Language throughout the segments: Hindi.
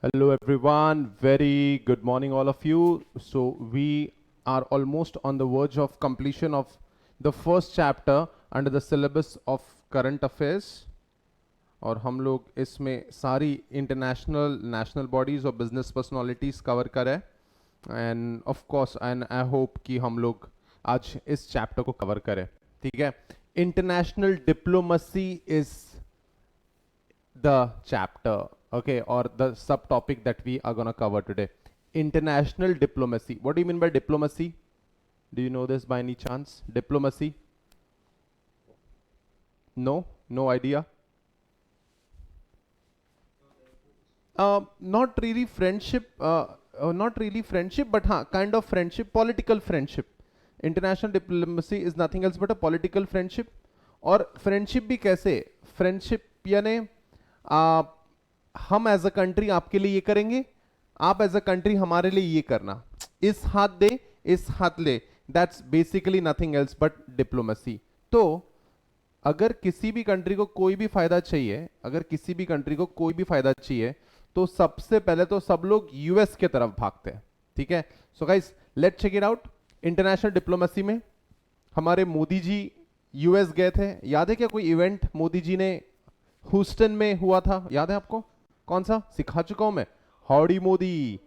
Hello everyone, very good morning all of you. So we are almost on the verge of completion of the first chapter under the syllabus of current affairs और हम लोग इसमें सारी इंटरनेशनल नेशनल बॉडीज और बिजनेस पर्सनालिटीज कवर करें end of course and I hope कि हम लोग आज इस चैप्टर को कवर करें. ठीक है. International diplomacy is the chapter, okay, or the subtopic that we are going to cover today. International diplomacy. What do you mean by diplomacy? Do you know this by any chance? Diplomacy? No idea. Not really friendship, but kind of friendship, political friendship. International diplomacy is nothing else but a political friendship. और फ्रेंडशिप भी कैसे? फ्रेंडशिप यानी हम एज अ कंट्री आपके लिए ये करेंगे, आप एज अ कंट्री हमारे लिए ये करना, इस हाथ दे इस हाथ ले. That's basically nothing else but diplomacy. तो अगर किसी भी कंट्री को कोई भी फायदा चाहिए, तो सबसे पहले तो सब लोग यूएस के तरफ भागते हैं. ठीक है. So guys let's check it out. International diplomacy में हमारे मोदी जी यूएस गए थे. याद है क्या कोई इवेंट मोदी जी ने ह्यूस्टन में हुआ था? याद है आपको? कौन सा? सिखा चुका हूं मैं, हाउडी मोदी.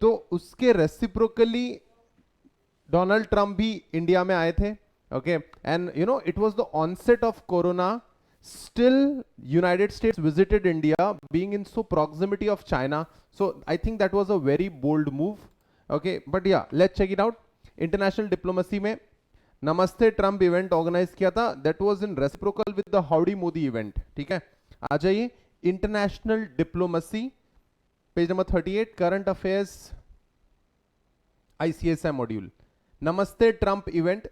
तो उसके रेसिप्रोकली डोनाल्ड ट्रंप भी इंडिया में आए थे. Okay. And you know it was the onset of corona. Still, United States visited India, being in so proximity of China. So I think that was a very bold move. Okay, but yeah, let's check it out. International diplomacy में नमस्ते ट्रंप इवेंट ऑर्गेनाइज किया था. That was in reciprocal with the Howdy Modi event. ठीक है. आ जाइए international diplomacy, page number 38, current affairs ICSI module. नमस्ते Trump event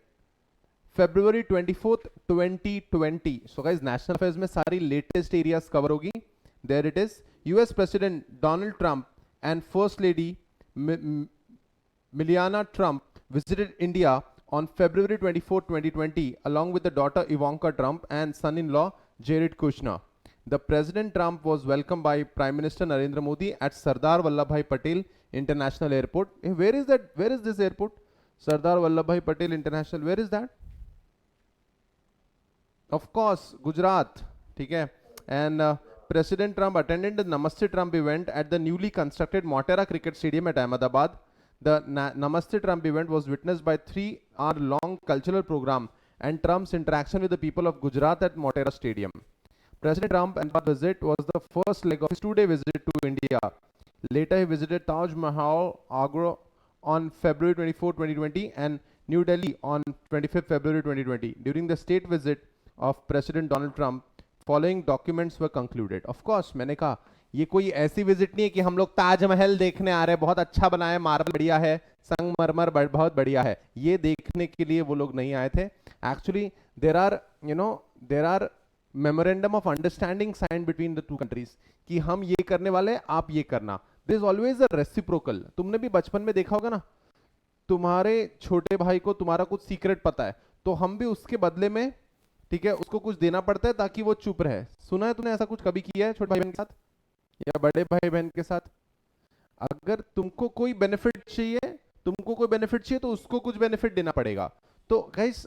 February 24th 2020. So guys, national affairs में सारी latest areas cover होगी. There it is. US President Donald Trump and First Lady Melania Trump visited India on February 24, 2020 along with the daughter Ivanka Trump and son-in-law Jared Kushner. The President Trump was welcomed by Prime Minister Narendra Modi at Sardar Vallabhbhai Patel International Airport. Hey, where is that? Where is this airport? Sardar Vallabhbhai Patel International. Where is that? Of course, Gujarat. ठीक है. And President Trump attended the Namaste Trump event at the newly constructed Motera Cricket Stadium at Ahmedabad. The Namaste Trump event was witnessed by 3-hour-long cultural program and Trump's interaction with the people of Gujarat at Motera Stadium. President Trump and visit was the first leg of his two-day visit to India. Later, he visited Taj Mahal, Agra on February 24, 2020 and New Delhi on 25th February 2020. During the state visit of President Donald Trump, following documents were concluded. Of course, मैंने कहा ये कोई ऐसी विजिट नहीं है कि हम लोग ताजमहल देखने आ रहे हैं, बहुत अच्छा बना है, मार्बल बढ़िया है, संगमरमर बहुत बढ़िया है, ये देखने के लिए वो लोग नहीं आए थे. Actually there are memorandum of understanding sign between the two countries कि हम ये करने वाले, आप ये करना. This is always a reciprocal. तुमने भी बचपन में देखा होगा ना, तुम्हारे छोटे भाई को तुम्हारा कुछ सीक्रेट पता है तो हम भी उसके बदले में, ठीक है, उसको कुछ देना पड़ता है ताकि वो चुप रहे. सुना है तूने ऐसा कुछ कभी किया है छोटे भाई बहन के साथ या बड़े भाई बहन के साथ? अगर तुमको कोई बेनिफिट चाहिए तो उसको कुछ बेनिफिट देना पड़ेगा. तो गाइस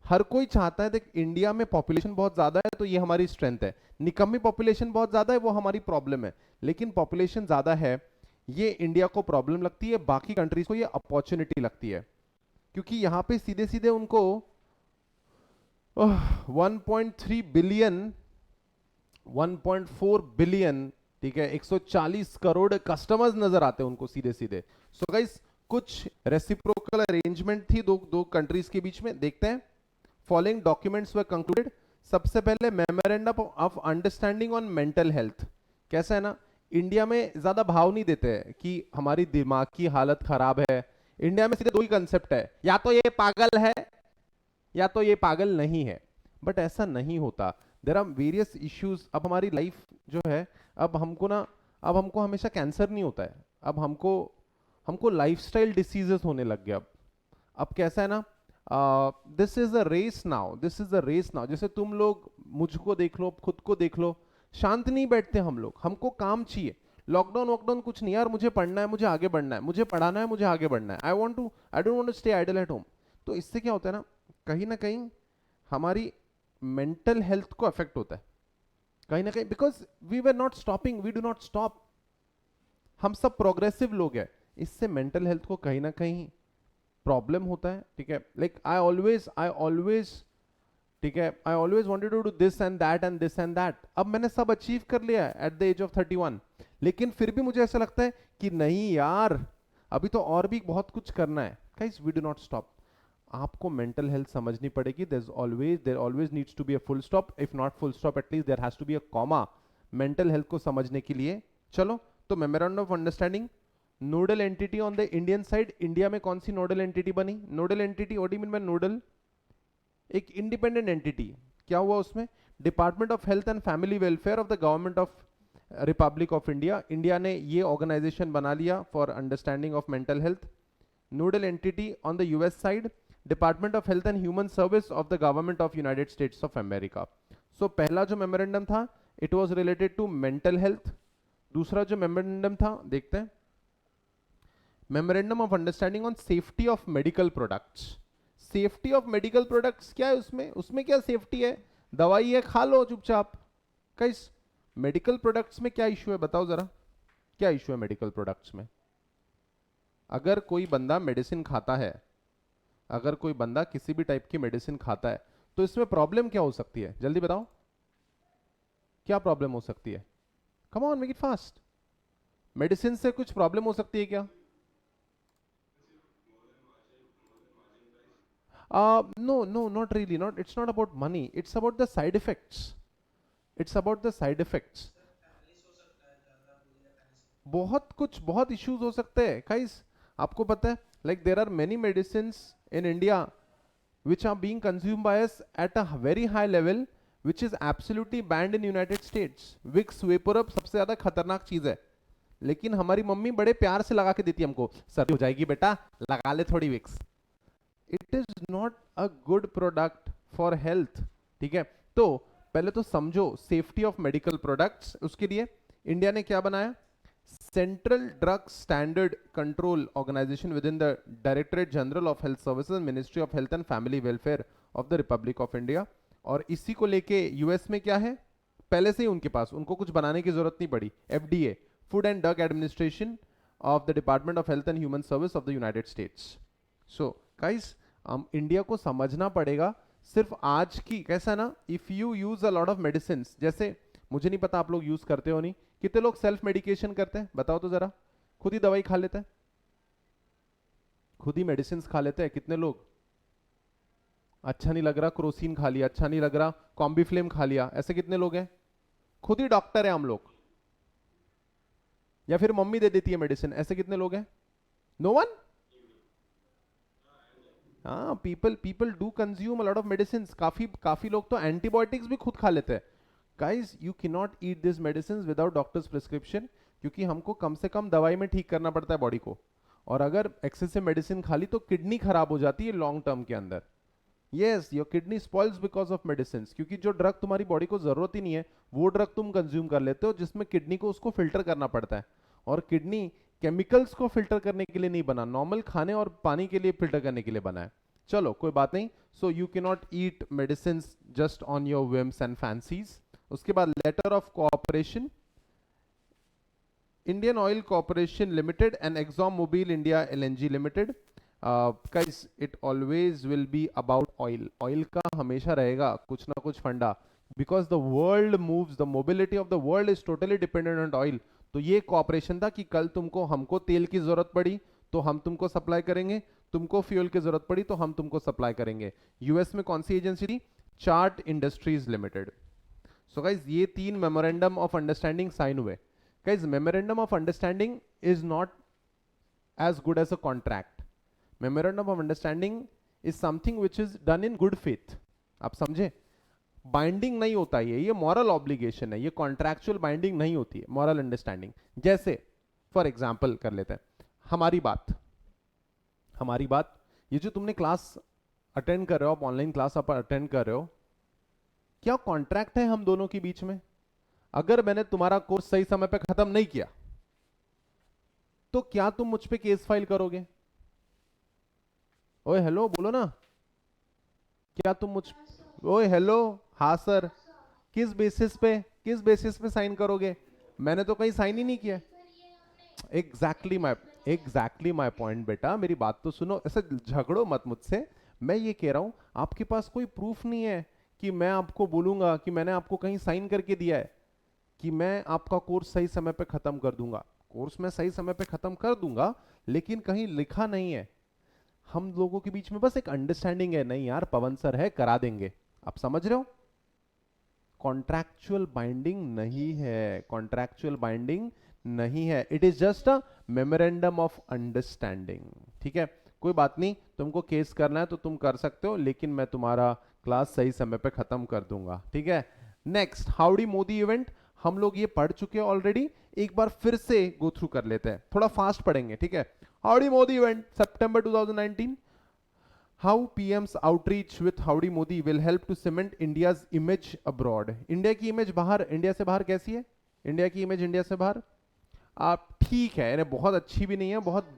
हर कोई चाहता है, देख इंडिया में पॉपुलेशन बहुत ज्यादा है तो ये हमारी स्ट्रेंथ है, निकम्मी पॉपुलेशन बहुत ज्यादा है वो हमारी प्रॉब्लम है. लेकिन पॉपुलेशन ज्यादा है ये इंडिया को प्रॉब्लम लगती है, बाकी कंट्रीज को ये अपॉर्चुनिटी लगती है, क्योंकि यहाँ पे सीधे सीधे उनको 1.3 बिलियन 1.4 बिलियन, ठीक है, 140 करोड़ कस्टमर्स नजर आते हैं उनको सीधे सीधे. सो गाइस कुछ रेसिप्रोकल अरेंजमेंट थी दो कंट्रीज के बीच में. देखते हैं. Following documents were concluded. सबसे पहले memorandum of understanding on mental health. कैसा है ना, इंडिया में ज्यादा भाव नहीं देते हैं कि हमारी दिमाग की हालत खराब है. इंडिया में सीधे दो ही कंसेप्ट है, या तो ये पागल है या तो ये पागल नहीं है. बट ऐसा नहीं होता. There are various issues. अब हमारी लाइफ जो है, अब हमको हमेशा कैंसर नहीं होता है, अब हमको लाइफस्टाइल डिसीजेस होने लग गया. अब कैसा है ना, this is a race now. जैसे तुम लोग मुझको देख लो, खुद को देख लो, शांत नहीं बैठते हम लोग, हमको काम चाहिए. लॉकडाउन वॉकडाउन कुछ नहीं यार, मुझे पढ़ना है, मुझे आगे बढ़ना है, मुझे पढ़ाना है, मुझे आगे बढ़ना है, I don't want to stay idle at home. तो इससे क्या होता है ना कहीं हमारी मेंटल हेल्थ को अफेक्ट होता है कहीं ना कहीं, because we were not stopping, we do not stop. हम सब प्रोग्रेसिव लोग हैं, इससे मेंटल हेल्थ को कहीं ना कहीं प्रॉब्लम होता है। ठीक है, लाइक आई ऑलवेज ठीक है, I always wanted to do this and that and this and that. अब मैंने सब अचीव कर लिया है एट द एज ऑफ 31, लेकिन फिर भी मुझे ऐसा लगता है कि नहीं यार, अभी तो और भी बहुत कुछ करना है। Guys, we do not stop. आपको मेंटल हेल्थ समझनी पड़ेगी। There always needs to be a full stop, if not full stop at least there has to be a comma mental health को समझने के लिए। चलो, तो memorandum of understanding, nodal entity on the Indian side, India में कौन सी नोडल एंटिटी बनी? Nodal entity, what do you mean by nodal? एक इंडिपेंडेंट एंटिटी। क्या हुआ उसमें? Department of health and family welfare of the government of republic of India. India ने ये ऑर्गेनाइजेशन बना लिया for understanding of mental health. Nodal entity on the US side, department of health and human service of the government of United States of America. So पहला जो मेमोरेंडम था it was related to mental health. दूसरा जो मेमोरेंडम था देखते हैं, memorandum of understanding on safety of medical products. Safety of medical products क्या है उसमें? उसमें क्या सेफ्टी है? दवाई है, खा लो चुपचाप। गाइस, मेडिकल प्रोडक्ट्स में क्या इशू है बताओ जरा, क्या इशू है मेडिकल प्रोडक्ट्स में? अगर कोई बंदा मेडिसिन खाता है, अगर कोई बंदा किसी भी टाइप की मेडिसिन खाता है, तो इसमें प्रॉब्लम क्या हो सकती है? जल्दी बताओ, क्या प्रॉब्लम हो सकती है? Come on, make it fast. Medicine से कुछ प्रॉब्लम हो सकती है क्या? No, no, not really. Not. It's not about money. It's about the side effects. It's about the side effects. बहुत issues हो सकते हैं guys। आपको पता है, like there are many medicines in India which are being consumed by us at a very high level, which is absolutely banned in United States. Vicks Vaporub सबसे ज्यादा खतरनाक चीज है, लेकिन हमारी मम्मी बड़े प्यार से लगा के देती है हमको, सर्दी हो जाएगी बेटा, लगा ले थोड़ी Vicks. It is not a good product for health. ठीक है, तो पहले तो समझो सेफ्टी ऑफ मेडिकल प्रोडक्ट्स। उसके लिए इंडिया ने क्या बनाया? Central drug standard control organisation within the directorate general of health services, ministry of health and family welfare of the republic of India. और इसी को लेके यूएस में क्या है, पहले से ही उनके पास, उनको कुछ बनाने की जरूरत नहीं पड़ी। FDA, food and drug administration of the department of health and human service of the United states. So guys, हम इंडिया को समझना पड़ेगा। सिर्फ आज की कैसा ना, if you use a lot of medicine, जैसे मुझे नहीं पता आप लोग यूज करते हो नहीं, कितने लोग सेल्फ मेडिकेशन करते हैं बताओ तो जरा? खुद ही दवाई खा लेते हैं, खुद ही मेडिसिन खा लेते हैं कितने लोग? अच्छा नहीं लग रहा क्रोसिन खा लिया, अच्छा नहीं लग रहा कॉम्बीफ्लेम खा लिया, ऐसे कितने लोग हैं? खुद ही डॉक्टर है हम लोग, या फिर मम्मी दे देती है मेडिसिन, ऐसे कितने लोग हैं? No one. हाँ, people do consume a lot of medicine. काफी लोग तो एंटीबायोटिक्स भी खुद खा लेते हैं। Guys, you can not eat this medicine without doctors prescription, क्योंकि हमको कम से कम दवाई में ठीक करना पड़ता है बॉडी को। और अगर एक्सेसिव मेडिसिन खा ली तो किडनी खराब हो जाती है लॉन्ग टर्म के अंदर। Yes, your kidney spoils because of medicine, क्योंकि जो ड्रग तुम्हारी बॉडी को जरूरत ही नहीं है वो ड्रग तुम कंज्यूम कर लेते हो, जिसमें किडनी को उसको फिल्टर करना पड़ता है। और किडनी केमिकल्स को फिल्टर करने के लिए नहीं बना, नॉर्मल खाने और पानी के लिए फिल्टर करने के लिए बना है। चलो कोई बात नहीं। So you can not eat medicine just on your whims and fancies. उसके बाद letter of cooperation, Indian Oil Corporation Limited and Exxon Mobil India LNG Limited. Guys, it always will be about oil. Oil का हमेशा रहेगा कुछ ना कुछ फंडा, because the world moves, the mobility of the world is totally dependent on oil. तो ये कॉपरेशन था कि कल तुमको हमको तेल की जरूरत पड़ी तो हम तुमको सप्लाई करेंगे, तुमको फ्यूल की जरूरत पड़ी तो हम तुमको सप्लाई करेंगे। यूएस में कौन सी एजेंसी थी? Chart Industries Limited. So guys, ये 3 मेमोरेंडम ऑफ अंडरस्टैंडिंग साइन हुए। Guys, memorandum of understanding is not as good as a contract. Memorandum of understanding is something which is done in good faith. आप समझे? बाइंडिंग नहीं होता ये मॉरल ऑब्लिगेशन है, ये कॉन्ट्रैक्चुअल बाइंडिंग नहीं होती है, मॉरल अंडरस्टैंडिंग। जैसे फॉर एग्जाम्पल कर लेते हैं, हमारी बात, ये जो तुमने क्लास अटेंड कर रहे हो, आप ऑनलाइन क्लास आप अटेंड कर रहे हो, क्या कॉन्ट्रैक्ट है हम दोनों के बीच में? अगर मैंने तुम्हारा कोर्स सही समय पे खत्म नहीं किया, तो क्या तुम मुझ पे केस फाइल करोगे? ओए हेलो बोलो ना, क्या तुम मुझ, ओए हेलो, हाँ सर, किस बेसिस पे, किस बेसिस पे साइन करोगे? मैंने तो कहीं साइन ही नहीं किया। एग्जैक्टली माई पॉइंट बेटा, मेरी बात तो सुनो, ऐसे झगड़ो मत मुझसे। मैं ये कह रहा हूं, आपके पास कोई प्रूफ नहीं है कि मैं आपको बोलूंगा कि मैंने आपको कहीं साइन करके दिया है कि मैं आपका कोर्स सही समय पे खत्म कर दूंगा। कोर्स मैं सही समय पे खत्म कर दूंगा, लेकिन कहीं लिखा नहीं है। हम लोगों के बीच में बस एक अंडरस्टैंडिंग है, नहीं यार पवन सर है करा देंगे। आप समझ रहे हो? कॉन्ट्रैक्चुअल बाइंडिंग नहीं है, कॉन्ट्रैक्चुअल बाइंडिंग नहीं है, it is just a memorandum of understanding. ठीक है, कोई बात नहीं, तुमको केस करना है तो तुम कर सकते हो, लेकिन मैं तुम्हारा क्लास सही समय पे खत्म कर दूंगा। ठीक है, नेक्स्ट हाउडी मोदी इवेंट, हम लोग ये पढ़ चुके हैं ऑलरेडी, एक बार फिर से गो थ्रू कर लेते हैं, थोड़ा फास्ट पढ़ेंगे। ठीक है, howdy Modi event September 2019, how PM's outreach with Howdy Modi will help to cement India's image abroad। India की इमेज बाहर, इंडिया से बाहर कैसी है? इंडिया की इमेज इंडिया से बाहर, आप ठीक है, यानी बहुत अच्छी भी नहीं है, बहुत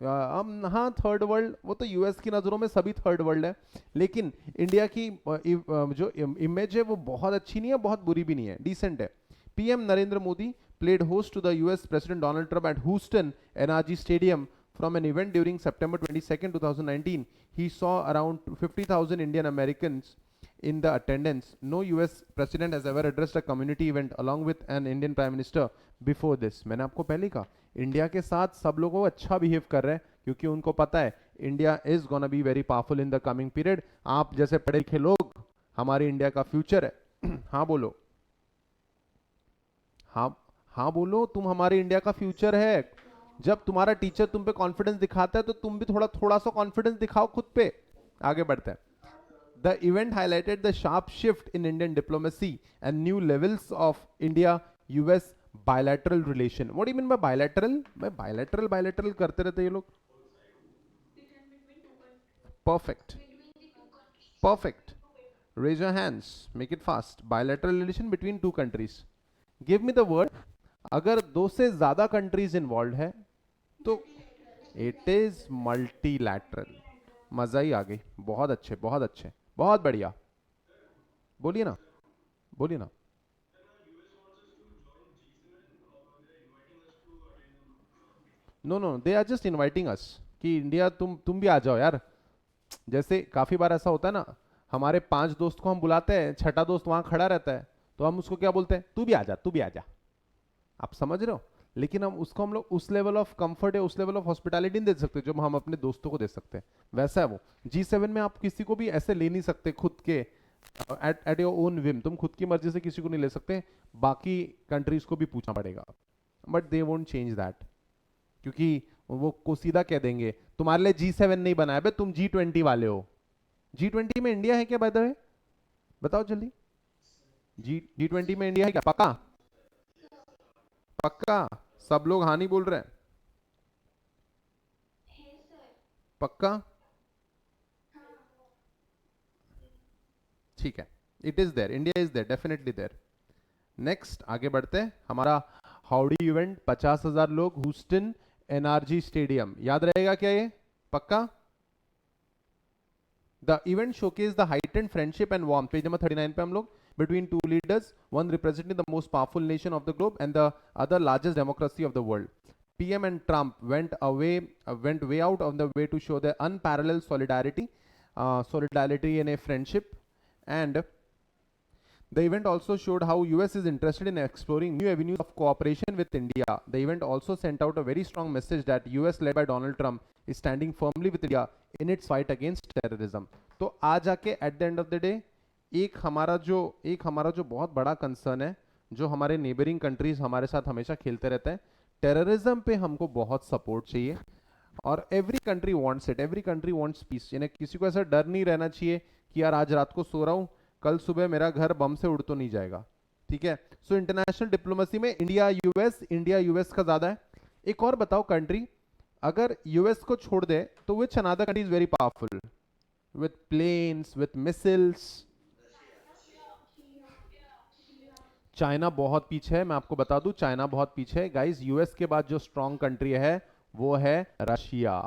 हम हाँ थर्ड वर्ल्ड, वो तो यूएस की नज़रों में सभी थर्ड वर्ल्ड है, लेकिन इंडिया की जो इमेज है वो बहुत अच्छी नहीं है, बहुत बुरी भी नहीं है, डिसेंट है। PM Narendra Modi played host to the US President Donald Trump at Houston NRG Stadium from an event during September 22nd, 2019. He saw around 50,000 Indian Americans in the attendance. No US president has ever addressed a community event along with an Indian Prime Minister before this। मैंने आपको पहले कहा, इंडिया के साथ सब लोगों को अच्छा बिहेव कर रहे हैं, क्योंकि उनको पता है India is gonna be very powerful in the coming period. आप जैसे पढ़े लिखे लोग, हमारी इंडिया का फ्यूचर है। हाँ बोलो, हाँ हाँ बोलो, तुम हमारे इंडिया का फ्यूचर है। जब तुम्हारा टीचर तुम पे कॉन्फिडेंस दिखाता है तो तुम भी थोड़ा थोड़ा सा कॉन्फिडेंस दिखाओ खुद पे। आगे बढ़ते हैं। The event highlighted the sharp shift in Indian diplomacy and new levels of India-US bilateral relation। What do you mean by bilateral? मैं bilateral bilateral करते रहते ये लोग। Perfect, perfect। Raise your hands, make it fast। Bilateral relation between two countries। Give me the word। अगर दो से ज्यादा कंट्रीज इन्वॉल्व है तो इट इज मल्टीलैटरल। मजा ही आ गई, बहुत अच्छे बहुत अच्छे, बहुत बढ़िया। बोलिए ना, बोलिए ना। No no, they are just inviting us कि इंडिया तुम भी आ जाओ यार। जैसे काफी बार ऐसा होता है ना, हमारे 5 दोस्त को हम बुलाते हैं, छठा दोस्त वहां खड़ा रहता है, तो हम उसको क्या बोलते हैं? तू भी आ जा, तू भी आ जा। आप समझ रहे हो? लेकिन हम लोग उस लेवल ऑफ कंफर्ट है, उस लेवल ऑफ हॉस्पिटैलिटी नहीं दे सकते जो हम अपने दोस्तों को दे सकते हैं। वैसा है वो। G7 में आप किसी को भी ऐसे ले नहीं सकते खुद के, एट योर ओन विम, तुम खुद की मर्जी से किसी को नहीं ले सकते, बाकी कंट्रीज को भी पूछना पड़ेगा। But they won't change that, क्योंकि वो को सीधा कह देंगे तुम्हारे लिए G7 नहीं बनाया बे, तुम G20 वाले हो। G20 में इंडिया है क्या बाय द वे? बताओ जल्दी। G20 में इंडिया है क्या? पक्का? पक्का? सब लोग हाँ नहीं बोल रहे हैं। पक्का? ठीक है, it is there, India is there, definitely there. Next आगे बढ़ते हैं। हमारा हाउडी इवेंट 50,000 लोग, ह्यूस्टन एनआरजी स्टेडियम, याद रहेगा क्या ये? पक्का? The event showcased the heightened friendship and warmth, page number 39 पे हम लोग, between two leaders, one representing the most powerful nation of the globe and the other largest democracy of the world। PM and Trump went way out on the way to show their unparalleled solidarity and a friendship, and the event also showed how US is interested in exploring new avenues of cooperation with India। The event also sent out a very strong message that US led by Donald Trump is standing firmly with India in its fight against terrorism। तो आज आके at the end of the day एक हमारा जो बहुत बड़ा कंसर्न है, जो हमारे नेबरिंग कंट्रीज हमारे साथ हमेशा खेलते रहते हैं, टेररिज्म पे हमको बहुत सपोर्ट चाहिए। और every country wants it, every country wants peace. यानी किसी को ऐसा डर नहीं रहना चाहिए कि यार आज रात को सो रहा हूँ, कल सुबह मेरा घर बम से उड़ तो नहीं जाएगा। ठीक है, सो इंटरनेशनल डिप्लोमेसी में इंडिया यूएस का ज्यादा है। एक और बताओ कंट्री, अगर यूएस को छोड़ दे तो which another country is very powerful with planes, with missiles? China बहुत पीछे है, मैं आपको बता दूं, चाइना बहुत पीछे है गाइस। यूएस के बाद जो स्ट्रॉन्ग कंट्री है वो है रशिया,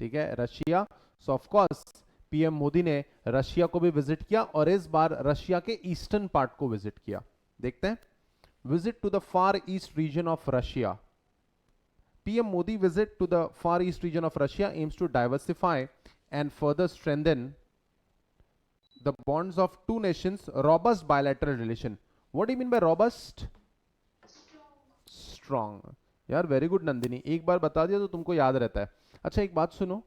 ठीक है, Russia. So of course PM Modi ने रशिया को भी विजिट किया और इस बार रशिया के ईस्टर्न पार्ट को विजिट किया। देखते हैं, visit to the far east region of Russia. PM Modi visit to the Far East region of Russia aims to diversify and further strengthen the bonds of two nations, robust bilateral relation. What do you mean by robust? Strong. यार वेरी गुड नंदिनी, एक बार बता दिया तो तुमको याद रहता है। अच्छा एक बात सुनो,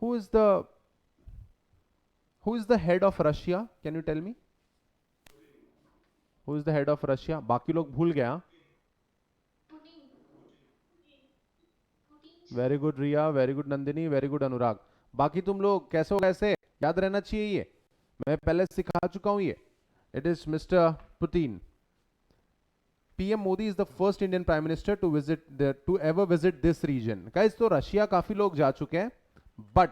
who is the who is the head of Russia? Can you tell me? Who is the head of Russia? बाकी लोग भूल गया। Very good Riya, very good Nandini, very good Anurag. बाकी तुम लोग कैसे हो, कैसे याद रहना चाहिए ये, मैं पहले सिखा चुका हूं ये। It is mister Putin. PM Modi is the first Indian prime minister to ever visit this region. Guys तो रशिया काफी लोग जा चुके हैं, but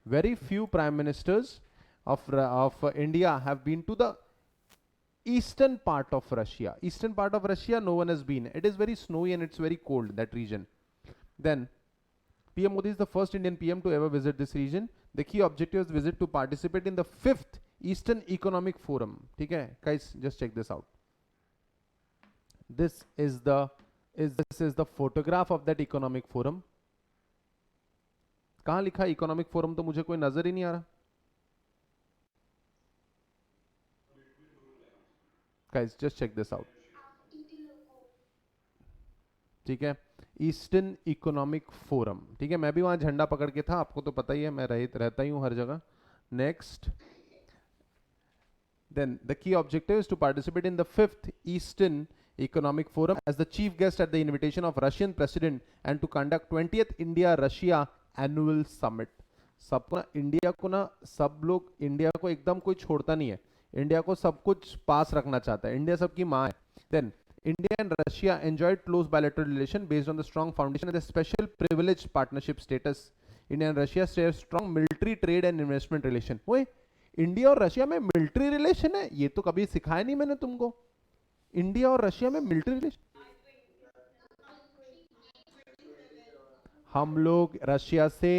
very few prime ministers of India have been to the eastern part of Russia. Eastern part of Russia no one has been. It is very snowy and it's very cold, that region. Then PM Modi is the first Indian PM to ever visit this region. The key objective is visit to participate in the 5th Eastern Economic Forum. ठीक है guys, just check this out. This is the photograph of that economic forum. कहाँ लिखा economic forum, तो मुझे कोई नजर ही नहीं आ रहा। Guys, just check this out. ठीक है, ईस्टर्न इकोनॉमिक फोरम, ठीक है, मैं भी वहां झंडा पकड़ के था, आपको तो पता ही है, मैं रहता ही हूं हर जगह। Next, then the key objective is to participate in the 5th Eastern Economic Forum as the chief guest at the invitation of Russian President and to conduct 20th India Russia Annual Summit. सबको ना इंडिया को ना, सब लोग इंडिया को एकदम कोई छोड़ता नहीं है, इंडिया को सब कुछ पास रखना चाहता है, इंडिया सबकी माँ है। Then India and Russia enjoyed close bilateral relation based on the strong foundation and the special privileged partnership status. India and Russia share strong military trade and investment relation. ओए इंडिया और रशिया में मिलिट्री रिलेशन है, ये तो कभी सिखाया नहीं मैंने तुमको। इंडिया और रशिया में मिलिट्री रिलेशन, हम लोग रशिया से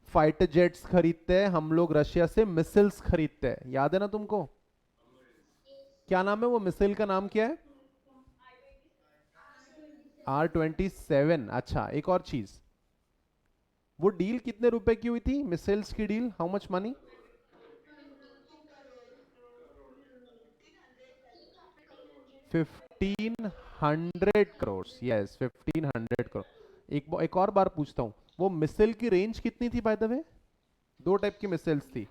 फाइटर जेट्स खरीदते हैं, हम लोग रशिया से मिसाइल्स खरीदते हैं, याद है ना तुमको? क्या नाम है वो मिसाइल का, नाम क्या है? R-27। अच्छा एक और चीज, वो डील कितने रुपए की हुई थी, मिसाइल्स की deal, how much money? 1500 crore. Yes 1500 crore. एक और बार पूछता हूं, वो मिसाइल की रेंज कितनी थी बाय द वे? दो टाइप की मिसाइल्स थी,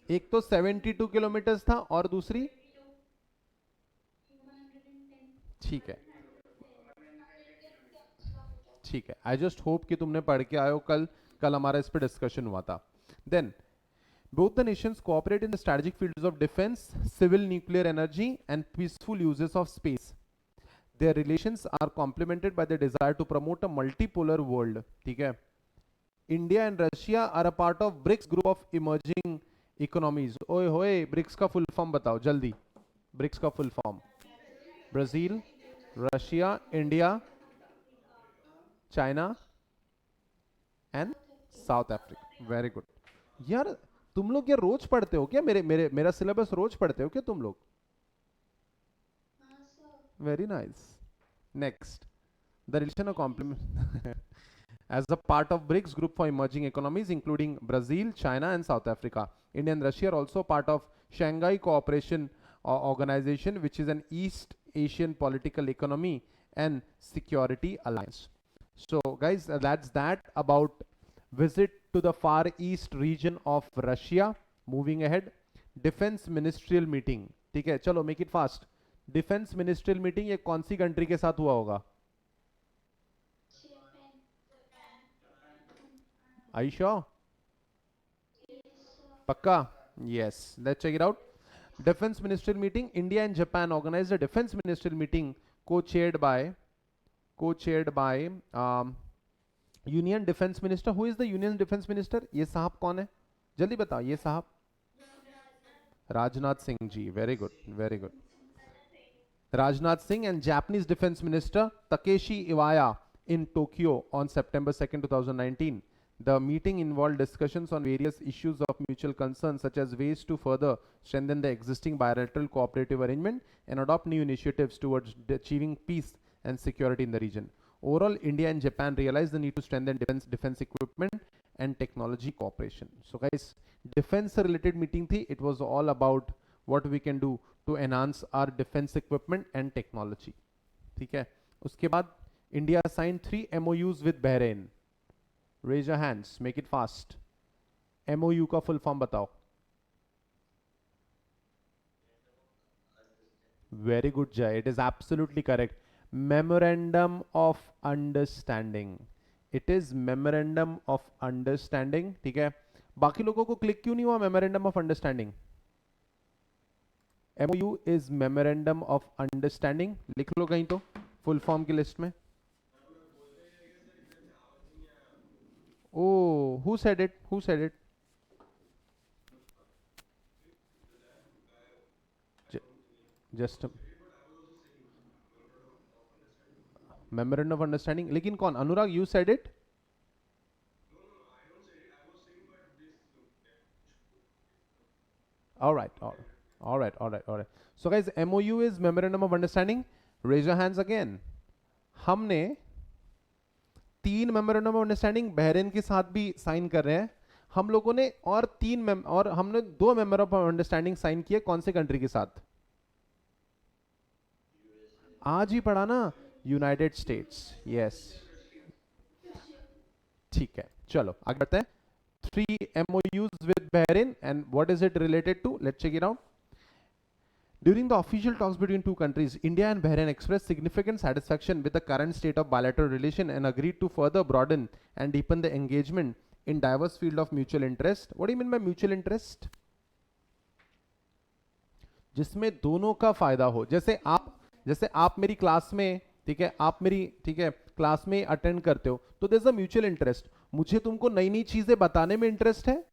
एक तो 72 किलोमीटर था और दूसरी, ठीक है ठीक है, आई जस्ट होप कि तुमने पढ़ के आए हो, कल कल हमारा इस पे डिस्कशन हुआ था। Then both the nations cooperate in the strategic fields of defense, civil nuclear energy and peaceful uses of space. Their relations are complemented by the desire to promote a multipolar world. ठीक है, India and Russia are a part of BRICS group of emerging economies. ओए होए, BRICS का फुल फॉर्म बताओ जल्दी, BRICS का full form? Brazil, Russia, India, China and south Africa. Very good. यार तुम लोग क्या रोज पढ़ते हो क्या, मेरा सिलेबस रोज पढ़ते हो क्या तुम लोग? Very nice. Next, the relation of compliment as a part of BRICS group for emerging economies including Brazil, China and South Africa. India and Russia are also part of Shanghai Cooperation Organization, which is an East Asian political economy and security alliance. So guys, that's that about visit to the Far East region of Russia. Moving ahead, Defense Ministerial meeting. ठीक है, चलो make it fast. Defense Ministerial meeting ये कौन सी कंट्री के साथ हुआ होगा? Are you sure? Pakka? Yes. Let's check it out. Defense Ministerial meeting. India and Japan organized a defense ministerial meeting co-chaired by Union Defense Minister. Who is the Union Defense Minister? ये साहब कौन है? जल्दी बताओ, ये साहब? Rajnath Singh ji. Very good, very good. Rajnath Singh and Japanese Defense Minister Takeshi Iwaya in Tokyo on September 2nd, 2019. The meeting involved discussions on various issues of mutual concern, such as ways to further strengthen the existing bilateral cooperative arrangement and adopt new initiatives towards achieving peace and security in the region. Overall, India and Japan realized the need to strengthen defense equipment and technology cooperation. So guys, defense related meeting thi, it was all about what we can do to enhance our defense equipment and technology. ठीक है, उसके बाद India signed 3 MOUs with Bahrain. Raise your hands, make it fast. MOU का full form बताओ. Very good, Jay. It is absolutely correct. Memorandum of Understanding. It is Memorandum of Understanding. ठीक है, बाकी लोगों को क्लिक क्यों नहीं हुआ Memorandum of Understanding? MOU is Memorandum of Understanding. लिख लो कहीं तो फुल फॉर्म की लिस्ट में. Oh, who said it? Who said it? Just a Memorandum of Understanding. लेकिन कौन? अनुराग, you said it? All right, all right, all right, all right, all right. So guys, MOU is Memorandum of Understanding. Raise your hands again. हमने 3 मेमोरेंडम ऑफ अंडरस्टैंडिंग बहरीन के साथ भी साइन कर रहे हैं हम लोगों ने, और हमने 2 मेमोरेंडम ऑफ अंडरस्टैंडिंग साइन किए. कौन से कंट्री के साथ? आज ही पढ़ा ना, यूनाइटेड स्टेट्स. यस, ठीक है, चलो आगे बढ़ते हैं. 3 MOUs with Bahrain, and what is it related to? Let's check it out. During the official talks between two countries, India and Bahrain expressed significant satisfaction with the current state of bilateral relation and agreed to further broaden and deepen the engagement in diverse field of mutual interest. What do you mean by mutual interest? जिसमें दोनों का फायदा हो. जैसे आप मेरी क्लास में, ठीक है, आप मेरी, ठीक है, क्लास में अटेंड करते हो, तो there is a mutual interest. मुझे तुमको नई नई चीजें बताने में इंटरेस्ट है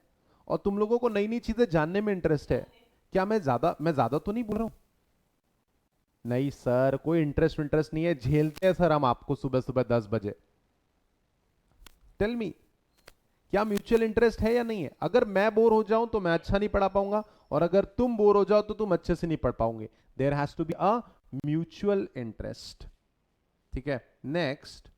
और तुम लोगों को नई नई चीजें जानने में इंटरेस्ट है. क्या मैं ज्यादा तो नहीं बोल रहा हूं? नहीं सर, कोई इंटरेस्ट नहीं है. झेलते हैं सर हम आपको सुबह सुबह 10 बजे. टेल मी, क्या म्यूचुअल इंटरेस्ट है या नहीं है? अगर मैं बोर हो जाऊं तो मैं अच्छा नहीं पढ़ा पाऊंगा, और अगर तुम बोर हो जाओ तो तुम अच्छे से नहीं पढ़ पाओगे. There has to be a mutual interest. ठीक है, next.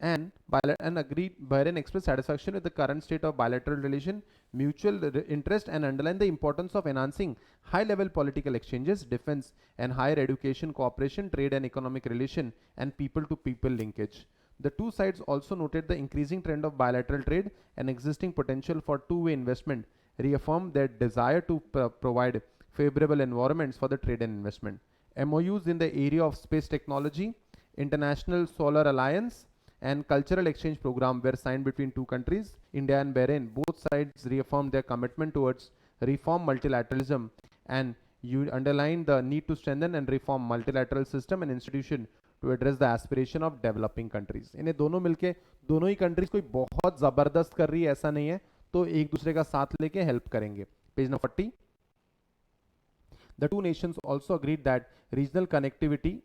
And agreed, Bahrain expressed satisfaction with the current state of bilateral relation, mutual interest, and underlined the importance of enhancing high-level political exchanges, defense and higher education cooperation, trade and economic relation, and people-to-people linkage. The two sides also noted the increasing trend of bilateral trade and existing potential for two-way investment, reaffirmed their desire to provide favorable environments for the trade and investment. MOUs in the area of space technology, International Solar Alliance, and cultural exchange program were signed between two countries, India and Bahrain. Both sides reaffirmed their commitment towards reform multilateralism, and you underlined the need to strengthen and reform multilateral system and institution to address the aspiration of developing countries. इन्हें दोनों मिलके, दोनों ही countries कोई बहुत जबरदस्त कर रही है ऐसा नहीं है, तो एक दूसरे का साथ लेके हेल्प करेंगे. Page number 40. The two nations also agreed that regional connectivity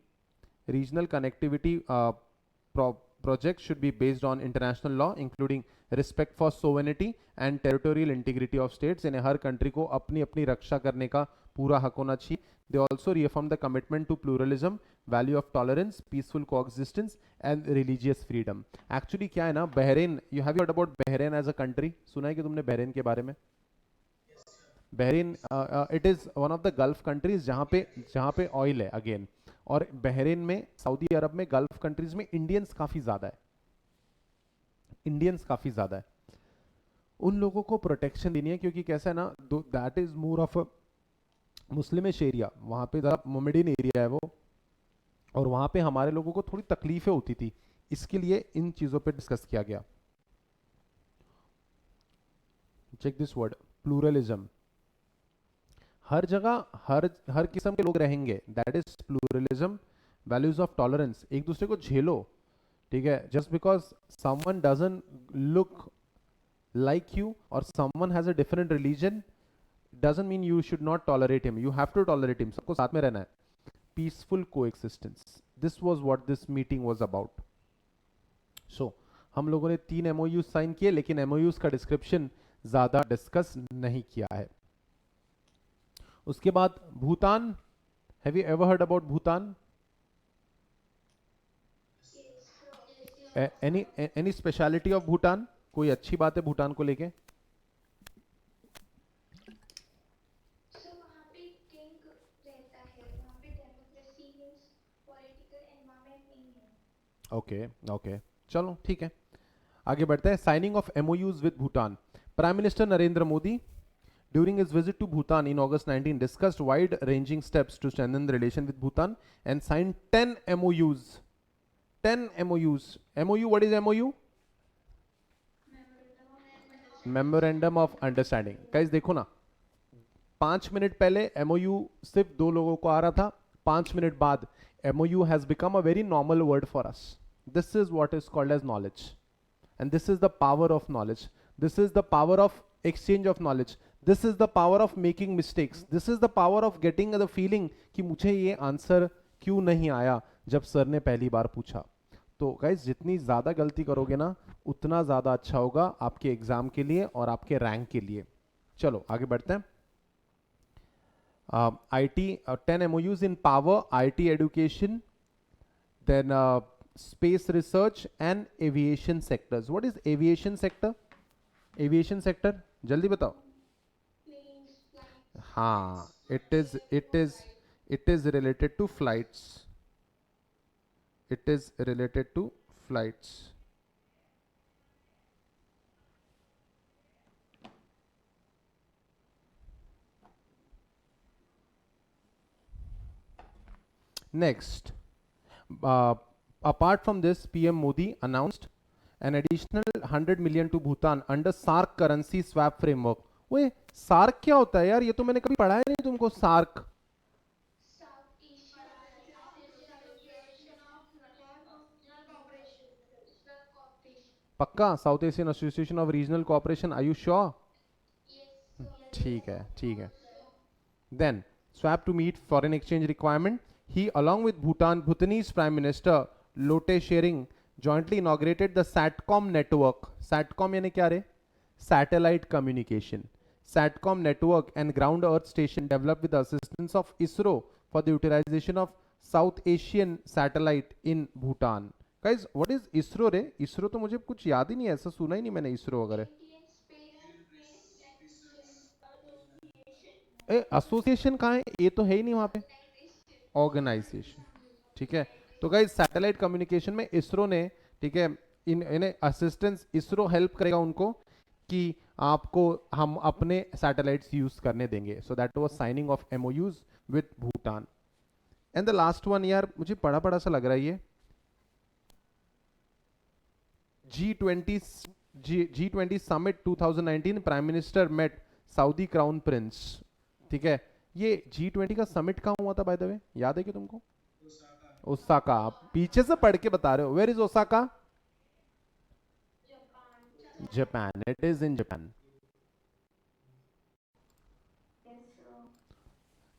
projects should be based on international law, including respect for sovereignty and territorial integrity of states. यानी हर कंट्री को अपनी अपनी रक्षा करने का पूरा हक होना चाहिए. They also reaffirmed the commitment to pluralism, value of tolerance, peaceful coexistence, and religious freedom. Actually क्या है ना, Bahrain, you have heard about Bahrain as a country? सुना है कि तुमने बहरीन के बारे में? Bahrain, it is one of the Gulf countries जहाँ पे ऑयल है अगेन. और बहरीन में, सऊदी अरब में, गल्फ कंट्रीज में इंडियंस काफी ज्यादा है. उन लोगों को प्रोटेक्शन देनी है, क्योंकि कैसा है ना, that is more of a muslimish area. वहां पे ज्यादा मोमेडियन एरिया है वो, और वहां पे हमारे लोगों को थोड़ी तकलीफें होती थी. इसके लिए इन चीजों पे डिस्कस किया गया. Check this word, pluralism. हर जगह हर किस्म के लोग रहेंगे. That is pluralism. Values of tolerance. एक दूसरे को झेलो, ठीक है. Just because someone doesn't look like you और someone has a different religion doesn't mean you should not tolerate him. You have to tolerate him. सबको साथ में रहना है. peaceful coexistence. This was what this meeting was about. So हम लोगों ने 3 MOU साइन किए, लेकिन MOUs का डिस्क्रिप्शन ज्यादा डिस्कस नहीं किया है. उसके बाद Bhutan. Have you ever heard about Bhutan? Any speciality of Bhutan? कोई अच्छी बात है भूटान को लेके? ओके ओके, चलो ठीक है, आगे बढ़ते हैं. Signing off MOUs with Bhutan. Prime minister Narendra Modi during his visit to Bhutan in August 19 discussed wide-ranging steps to strengthen the relation with Bhutan and signed 10 MOUs. 10 MOUs. MOU, what is MOU? Memorandum of Understanding. Guys देखो ना, 5 मिनट पहले MOU सिर्फ 2 लोगों को आ रहा था, 5 मिनट बाद MOU has become a very normal word for us. This is what is called as knowledge, and this is the power of knowledge. This is the power of exchange of knowledge. This is the power of making mistakes. This is the power of getting the feeling कि मुझे ये आंसर क्यों नहीं आया जब सर ने पहली बार पूछा. तो गाइज जितनी ज़्यादा गलती करोगे ना, उतना ज़्यादा अच्छा होगा आपके एग्जाम के लिए और आपके रैंक के लिए. चलो आगे बढ़ते हैं. IT 10 MOUs in power, IT education, then space research and aviation sectors. What is aviation sector? Aviation sector जल्दी बताओ. हाँ, it is related to flights. It is related to flights. Next, apart from this, PM Modi announced an additional 100 million to Bhutan under SARC currency swap framework. Way SAARC क्या होता है यार? ये तो मैंने कभी पढ़ा है नहीं तुमको. सार्क पक्का? South Asian association of regional cooperation. Are you sure? ठीक है ठीक है. Then swap to meet foreign exchange requirement. He along with Bhutanese prime minister Lotay Tshering jointly inaugurated the SATCOM network. SATCOM यानी क्या रे? Satellite communication. SATCOM network and ground earth station developed with the assistance of ISRO for the utilization of South Asian satellite in Bhutan. Guys, what is ISRO रे? ISRO तो मुझे कुछ याद ही नहीं है, ऐसा सुना ही नहीं मैंने ISRO वगैरह. एसोसिएशन कहाँ है? ये तो है ही नहीं वहाँ पे. ऑर्गेनाइजेशन. ठीक है. तो गाइस सैटेलाइट कम्युनिकेशन में इसरो ने, ठीक है, इन्हें असिस्टेंस, इसरो हेल्प करेगा उनको कि आपको हम अपने सैटेलाइट्स यूज करने देंगे. So that was signing off MOUs with Bhutan. And the last one, यार मुझे बड़ा बड़ा सा लग रहा है ये. G20 summit 2019, prime minister met Saudi crown prince. ठीक है. ये G20 का समिट कहाँ हुआ था बाय द वे? याद है कि तुमको? ओसाका. पीछे से पढ़ के बता रहे हो. Where is Osaka? Japan. It is in Japan.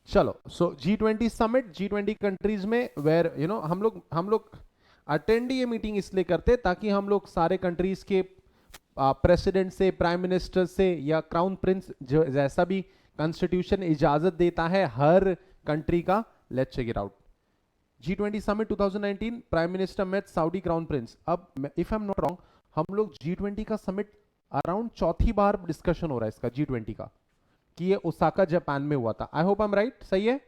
चलो, so G20 summit, G20 countries में, वेयर यू नो हम लोग अटेंड ये मीटिंग इसलिए करते ताकि हम लोग सारे कंट्रीज के प्रेसिडेंट से, प्राइम मिनिस्टर से या क्राउन प्रिंस, जो जैसा भी कॉन्स्टिट्यूशन इजाजत देता है हर कंट्री का. Let's check it out. G20 summit 2019, prime minister met Saudi crown prince. अब if I am not wrong, हम लोग G20 का समिट अराउंड चौथी बार डिस्कशन हो रहा है इसका G20 का, कि ये ओसाका जापान में हुआ था. I hope I am right. सही है.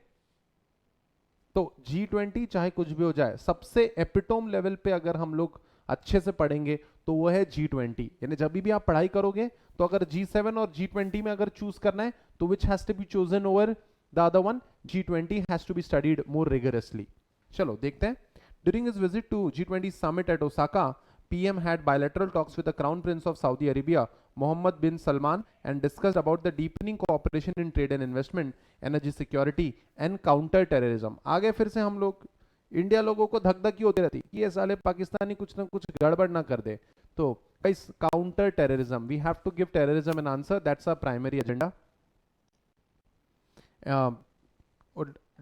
तो G20 चाहे कुछ भी हो जाए, सबसे एपिटोम लेवल पे अगर हम लोग अच्छे से पढ़ेंगे तो वो है G20. यानी जब भी आप पढ़ाई करोगे तो अगर G7 और G20 में अगर चूज करना है तो which has to be chosen over the other one? G20 has to be studied more rigorously. चलो देखते हैं. During his visit to G20 summit at Osaka, PM had bilateral talks with the Crown Prince of Saudi Arabia, Mohammed bin Salman, and discussed about the deepening cooperation in trade and investment, energy security, and counter terrorism. आगे फिर से हम लोग इंडिया लोगों को धक-धकी होती रहती कि ये साले पाकिस्तानी कुछ ना कुछ गड़बड़ ना कर दे. तो guys, counter terrorism, we have to give terrorism an answer. That's our primary agenda.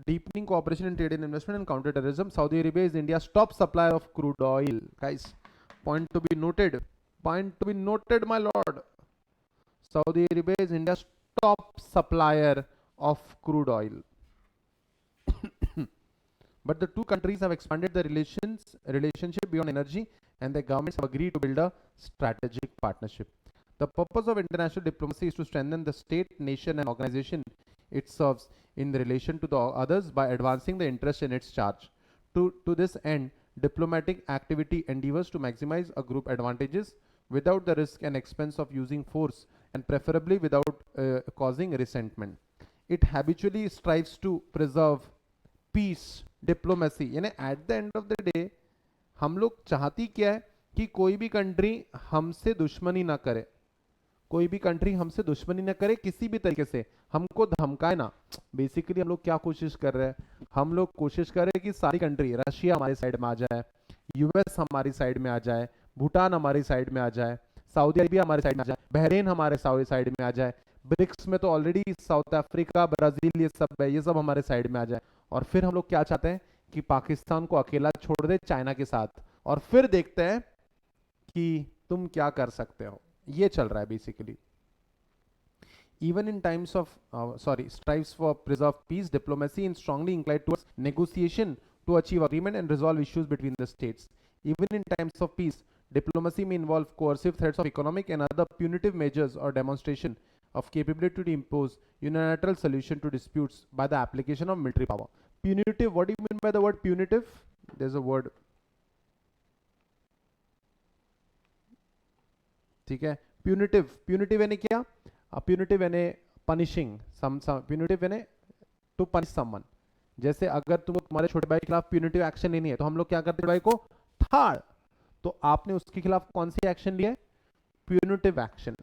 deepening cooperation in trade and investment and counter-terrorism. Saudi Arabia is India's top supplier of crude oil. Guys, point to be noted. Point to be noted, my lord. Saudi Arabia is India's top supplier of crude oil. But the two countries have expanded the relationship beyond energy, and their governments have agreed to build a strategic partnership. The purpose of international diplomacy is to strengthen the state, nation, and organization it serves in relation to the others by advancing the interest in its charge. To this end, diplomatic activity endeavors to maximize a group advantages without the risk and expense of using force, and preferably without causing resentment. It habitually strives to preserve peace diplomacy, यानी at the end of the day हम लोग चाहती क्या है कि कोई भी कंट्री हमसे दुश्मनी ना करे, कोई भी कंट्री हमसे दुश्मनी ना करे किसी भी तरीके से, हमको धमकाए ना. बेसिकली हम लोग क्या कोशिश कर रहे हैं, हम लोग कोशिश कर रहे हैं कि सारी कंट्री, रशिया हमारी साइड में आ जाए, यूएस हमारी साइड में आ जाए, भूटान हमारी साइड में आ जाए, सऊदी अरेबिया हमारे साइड में आ जाए, बहरीन हमारे साइड में आ जाए, ब्रिक्स में तो ऑलरेडी साउथ अफ्रीका, ब्राजील ये सब है, ये सब हमारे साइड में आ जाए. और फिर हम लोग क्या चाहते हैं कि पाकिस्तान को अकेला छोड़ दे चाइना के साथ, और फिर देखते हैं कि तुम क्या कर सकते हो. ये चल रहा है basically. Even in times of strives for preserve peace, diplomacy is strongly inclined towards negotiation to achieve agreement and resolve issues between the states. Even in times of peace, diplomacy may involve coercive threats of economic and other punitive measures or demonstration of capability to impose unilateral solution to disputes by the application of military power. Punitive, what do you mean by the word punitive? There's a word. ठीक है, punitive यानी क्या? Punitive यानी punishing, punitive यानी to punish someone. जैसे अगर तुमको तुम्हारे छोटे भाई के खिलाफ punitive action लेनी है तो हम लोग क्या करते हैं, भाई को थाड़, तो आपने उसके खिलाफ कौन सी एक्शन लिया है? punitive action.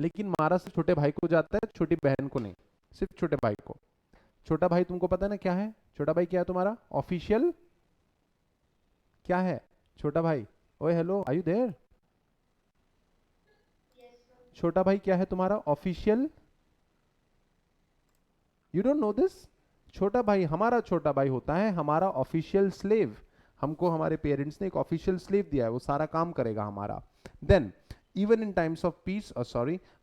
लेकिन मारा सिर्फ छोटे भाई को जाता है, छोटी बहन को नहीं, सिर्फ छोटे भाई को. छोटा भाई तुमको पता है ना क्या है? छोटा भाई क्या है तुम्हारा? ऑफिशियल क्या है छोटा भाई? ओए हेलो, आर यू देयर? छोटा भाई क्या है तुम्हारा? Official. You don't know this? छोटा भाई, हमारा छोटा भाई होता है हमारा ऑफिशियल स्लेव. हमको हमारे पेरेंट्स ने एक ऑफिशियल स्लेव दिया है, वो सारा काम करेगा हमारा. Then even in times of peace,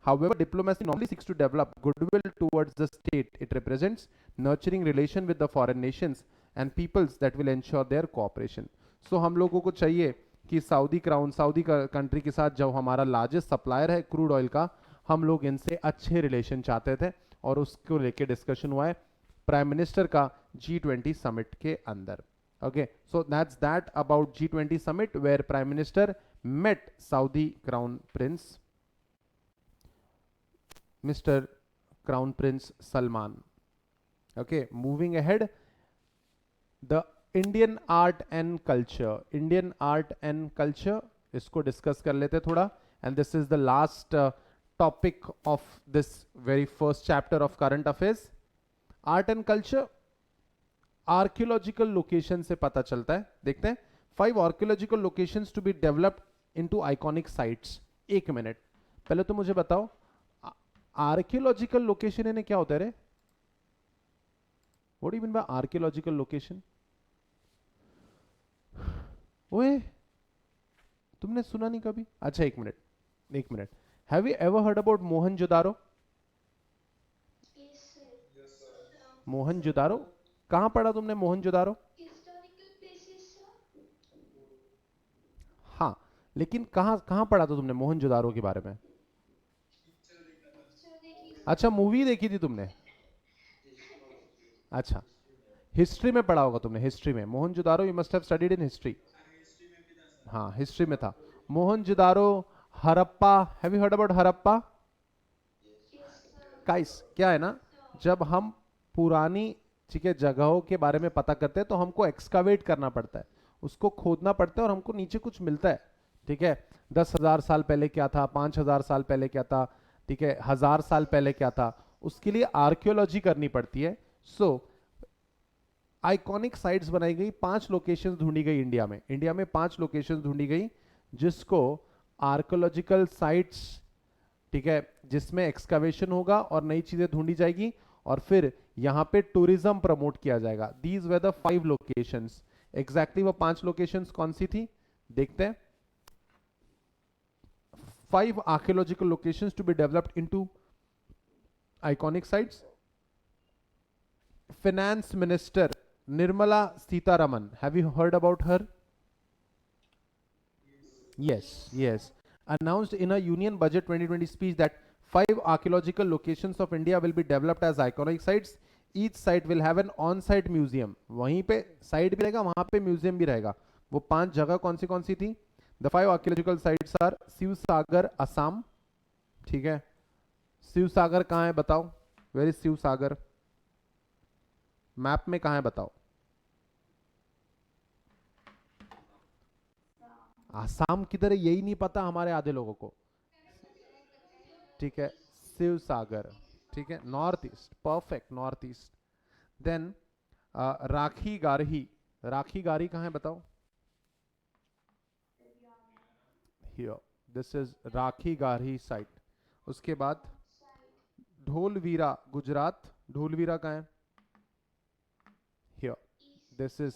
however, diplomacy normally seeks to develop goodwill towards the state it represents, nurturing relation with the foreign nations and peoples that will ensure their cooperation. So हम लोगों को चाहिए कि सऊदी कंट्री के साथ जो हमारा लार्जेस्ट सप्लायर है क्रूड ऑयल का, हम लोग इनसे अच्छे रिलेशन चाहते थे, और उसको लेके डिस्कशन हुआ है प्राइम मिनिस्टर का G20 समिट के अंदर. Okay, so that's that about G20 summit where Prime Minister met Saudi Crown Prince, Mr. Crown Prince Salman. Okay, moving ahead, the Indian art and culture. Indian art and culture, इसको डिस्कस कर लेते थोड़ा, and this is the last topic of this very first chapter of current affairs. Art and culture, archaeological location से पता चलता है. देखते हैं 5 archaeological locations to be developed into iconic sites. 1 minute पहले तो मुझे बताओ आर्कियोलॉजिकल लोकेशन यानी क्या होता है रे? What do you mean bye archaeological location? ओए तुमने सुना नहीं कभी? अच्छा, 1 minute. Have you ever heard about Mohenjodaro? Mohenjodaro कहां पढ़ा तुमने? मोहनजोदारो हाँ, लेकिन कहां पढ़ा था तुमने मोहनजोदारो के बारे में? अच्छा, मूवी देखी थी तुमने? अच्छा, हिस्ट्री में पढ़ा होगा तुमने. हिस्ट्री में Mohenjodaro, you must have studied in history. हाँ, हिस्ट्री में था Mohenjodaro. Harappa, have you heard about Harappa? Guys क्या है ना, जब हम पुरानी ठीक है जगहों के बारे में पता करते हैं तो हमको एक्सकावेट करना पड़ता है, उसको खोदना पड़ता है, और हमको नीचे कुछ मिलता है. ठीक है, 10,000 साल पहले क्या था, 5,000 साल पहले क्या था, ठीक है 1,000 साल पहले क्या था, उसके लिए आर्कियोलॉजी करनी पड़ती है. सो आइकॉनिक साइट्स बनाई गई, 5 लोकेशंस ढूंढी गई इंडिया में 5 लोकेशंस ढूंढी गई जिसको आर्कियोलॉजिकल साइट्स, ठीक है, जिसमें एक्सकवेशन होगा और नई चीजें ढूंढी जाएगी, और फिर यहाँ पे टूरिज्म प्रमोट किया जाएगा। These were the 5 locations. Exactly वो 5 लोकेशंस कौन सी थी देखते हैं। 5 archaeological locations to be developed into iconic sites. Finance Minister Nirmala Sitharaman, have you heard about her? Yes. Announced in a Union Budget 2020 speech that 5 archaeological locations of India will be developed as iconic sites. Each site will have an on-site museum. वहीं पे साइट भी रहेगा, वहां पे म्यूजियम भी रहेगा। वो 5 जगह कौन सी थी? The 5 archaeological sites are Shiv सागर असम, ठीक है। शिव सागर कहाँ है बताओ? Where is Shiv Sagar? Map में कहाँ है बताओ? आसाम किधर है यही नहीं पता हमारे आधे लोगों को, ठीक है। शिव सागर, ठीक है, north east, perfect, north east. Then Rakhi Garhi, Rakhi Garhi कहाँ है बताओ? Here, this is Rakhi Garhi site. उसके बाद ढोलवीरा गुजरात, ढोलवीरा कहाँ है? हियर, दिस इज,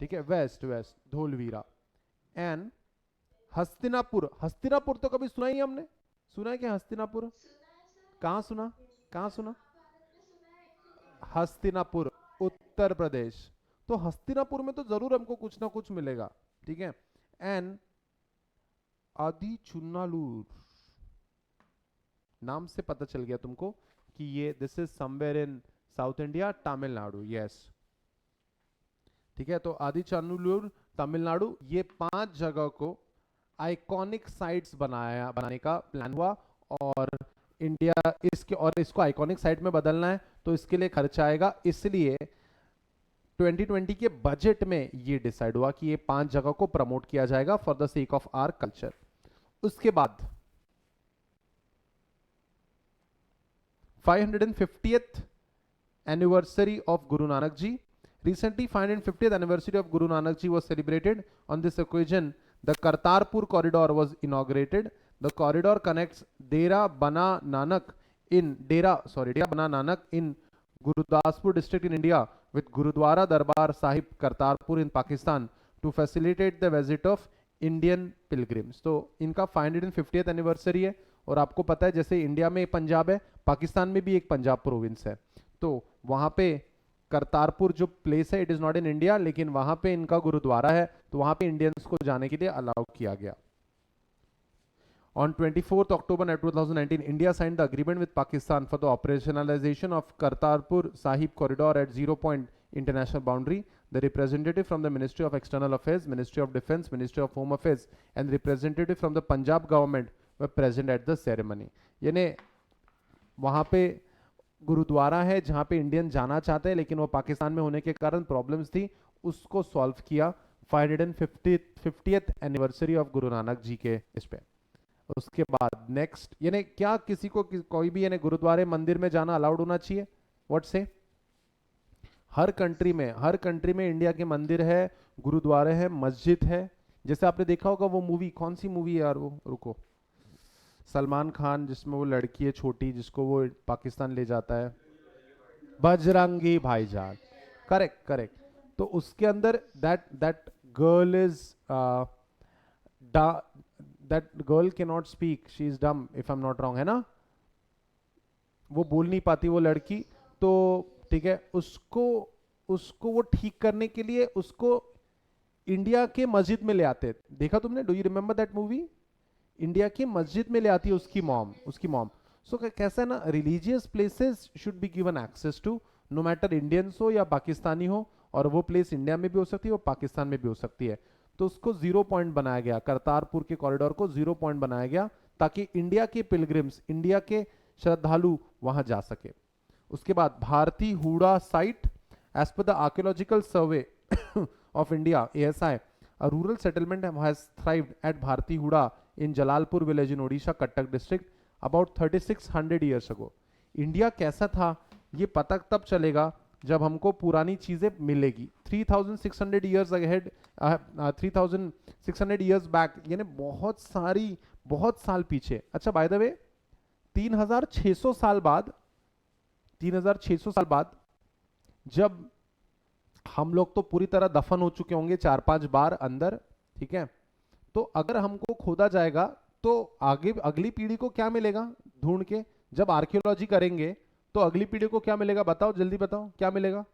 ठीक है, वेस्ट ढोलवीरा। एंड हस्तिनापुर, हस्तिनापुर तो कभी सुना ही हमने, सुना है क्या हस्तिनापुर? कहाँ सुना? हस्तिनापुर उत्तर प्रदेश। तो हस्तिनापुर में तो जरूर हमको कुछ ना कुछ मिलेगा, ठीक है। एंड आदिचुन्नालूर, नाम से पता चल गया तुमको कि ये this is somewhere in south India, Tamil Nadu, yes, ठीक है। तो आदिचुन्नालूर तमिलनाडु, ये 5 जगह को आइकॉनिक साइट्स बनाने का प्लान हुआ। और इंडिया इसको आइकॉनिक साइट में बदलना है तो इसके लिए खर्चा आएगा, इसलिए 2020 के बजट में ये डिसाइड हुआ कि ये 5 जगह को प्रमोट किया जाएगा for the sake of our culture. उसके बाद 550th anniversary of Guru Nanak Ji. Recently, 550th anniversary of Guru Nanak Ji was celebrated. On this occasion, the Kartarpur corridor was inaugurated. The corridor connects Dera Bana Nanak in Gurdaspur district in India with Gurudwara Darbar Sahib Kartarpur in Pakistan to facilitate the visit of Indian pilgrims. तो इनका 550th एनिवर्सरी है। और आपको पता है जैसे इंडिया में पंजाब है, पाकिस्तान में भी एक पंजाब प्रोविंस है, तो वहां पे करतारपुर जो प्लेस है it is not in India, लेकिन वहां पे इनका गुरुद्वारा है, तो वहां पे इंडियंस को जाने के लिए अलाउ किया गया। On 24th October 2019, India signed the agreement with Pakistan for the operationalization of Kartarpur Sahib corridor at Zero Point international boundary. The representative from the Ministry of External Affairs, Ministry of Defence, Ministry of Home Affairs, and representative from the Punjab government were present at the ceremony. यानी वहाँ पे गुरुद्वारा है जहाँ पे इंडियन जाना चाहते हैं, लेकिन वो पाकिस्तान में होने के कारण प्रॉब्लम्स थी, उसको सॉल्व किया 550th anniversary of Guru Nanak ji के इस पे। उसके बाद नेक्स्ट, यानी क्या किसी को कोई भी यानी गुरुद्वारे मंदिर में जाना अलाउड होना चाहिए? व्हाट से? हर कंट्री में इंडिया के मंदिर है, गुरुद्वारे है, मस्जिद है। जैसे आपने देखा होगा वो मूवी, कौन सी मूवी है यार वो, रुको, सलमान खान जिसमें वो लड़की है छोटी जिसको वो पाकिस्तान ले जाता है, बजरंगी भाईजान, करेक्ट। तो उसके अंदर that girl is that girl cannot speak, she is dumb if I'm not wrong, है ना, वो बोल नहीं पाती वो लड़की, तो ठीक है, उसको वो ठीक करने के लिए उसको इंडिया के मस्जिद में ले आते। देखा तुमने? Do you remember that movie? India की मस्जिद में ले आती है उसकी मॉम। सो कैसा है ना, religious places should be given access to, no matter Indians हो या पाकिस्तानी हो, और वो प्लेस इंडिया में भी हो सकती है और पाकिस्तान में भी हो सकती है। तो उसको 0 पॉइंट बनाया गया, करतारपुर के कॉरिडोर को 0 पॉइंट बनाया गया ताकि इंडिया के पिलग्रिम्स, इंडिया के श्रद्धालु वहां जा सके। उसके बाद Bharti Huda site, as per the archaeological survey of India ASI, a rural settlement has thrived at Bharti Huda in Jalalpur village in Odisha, Cuttack district about 3600 years ago. India कैसा था ये पता तब चलेगा जब हमको पुरानी चीजें मिलेगी। 3600 years ahead, 3600 years back, यानी बहुत साल पीछे। अच्छा बाय द वे 3600 साल बाद 3600 साल बाद जब हम लोग तो पूरी तरह दफन हो चुके होंगे 4-5 बार अंदर, ठीक है, तो अगर हमको खोदा जाएगा तो आगे अगली पीढ़ी को क्या मिलेगा ढूंढ के? जब आर्कियोलॉजी करेंगे तो अगली पीढ़ी को क्या मिलेगा? बताओ, जल्दी बताओ, क्या मिलेगा?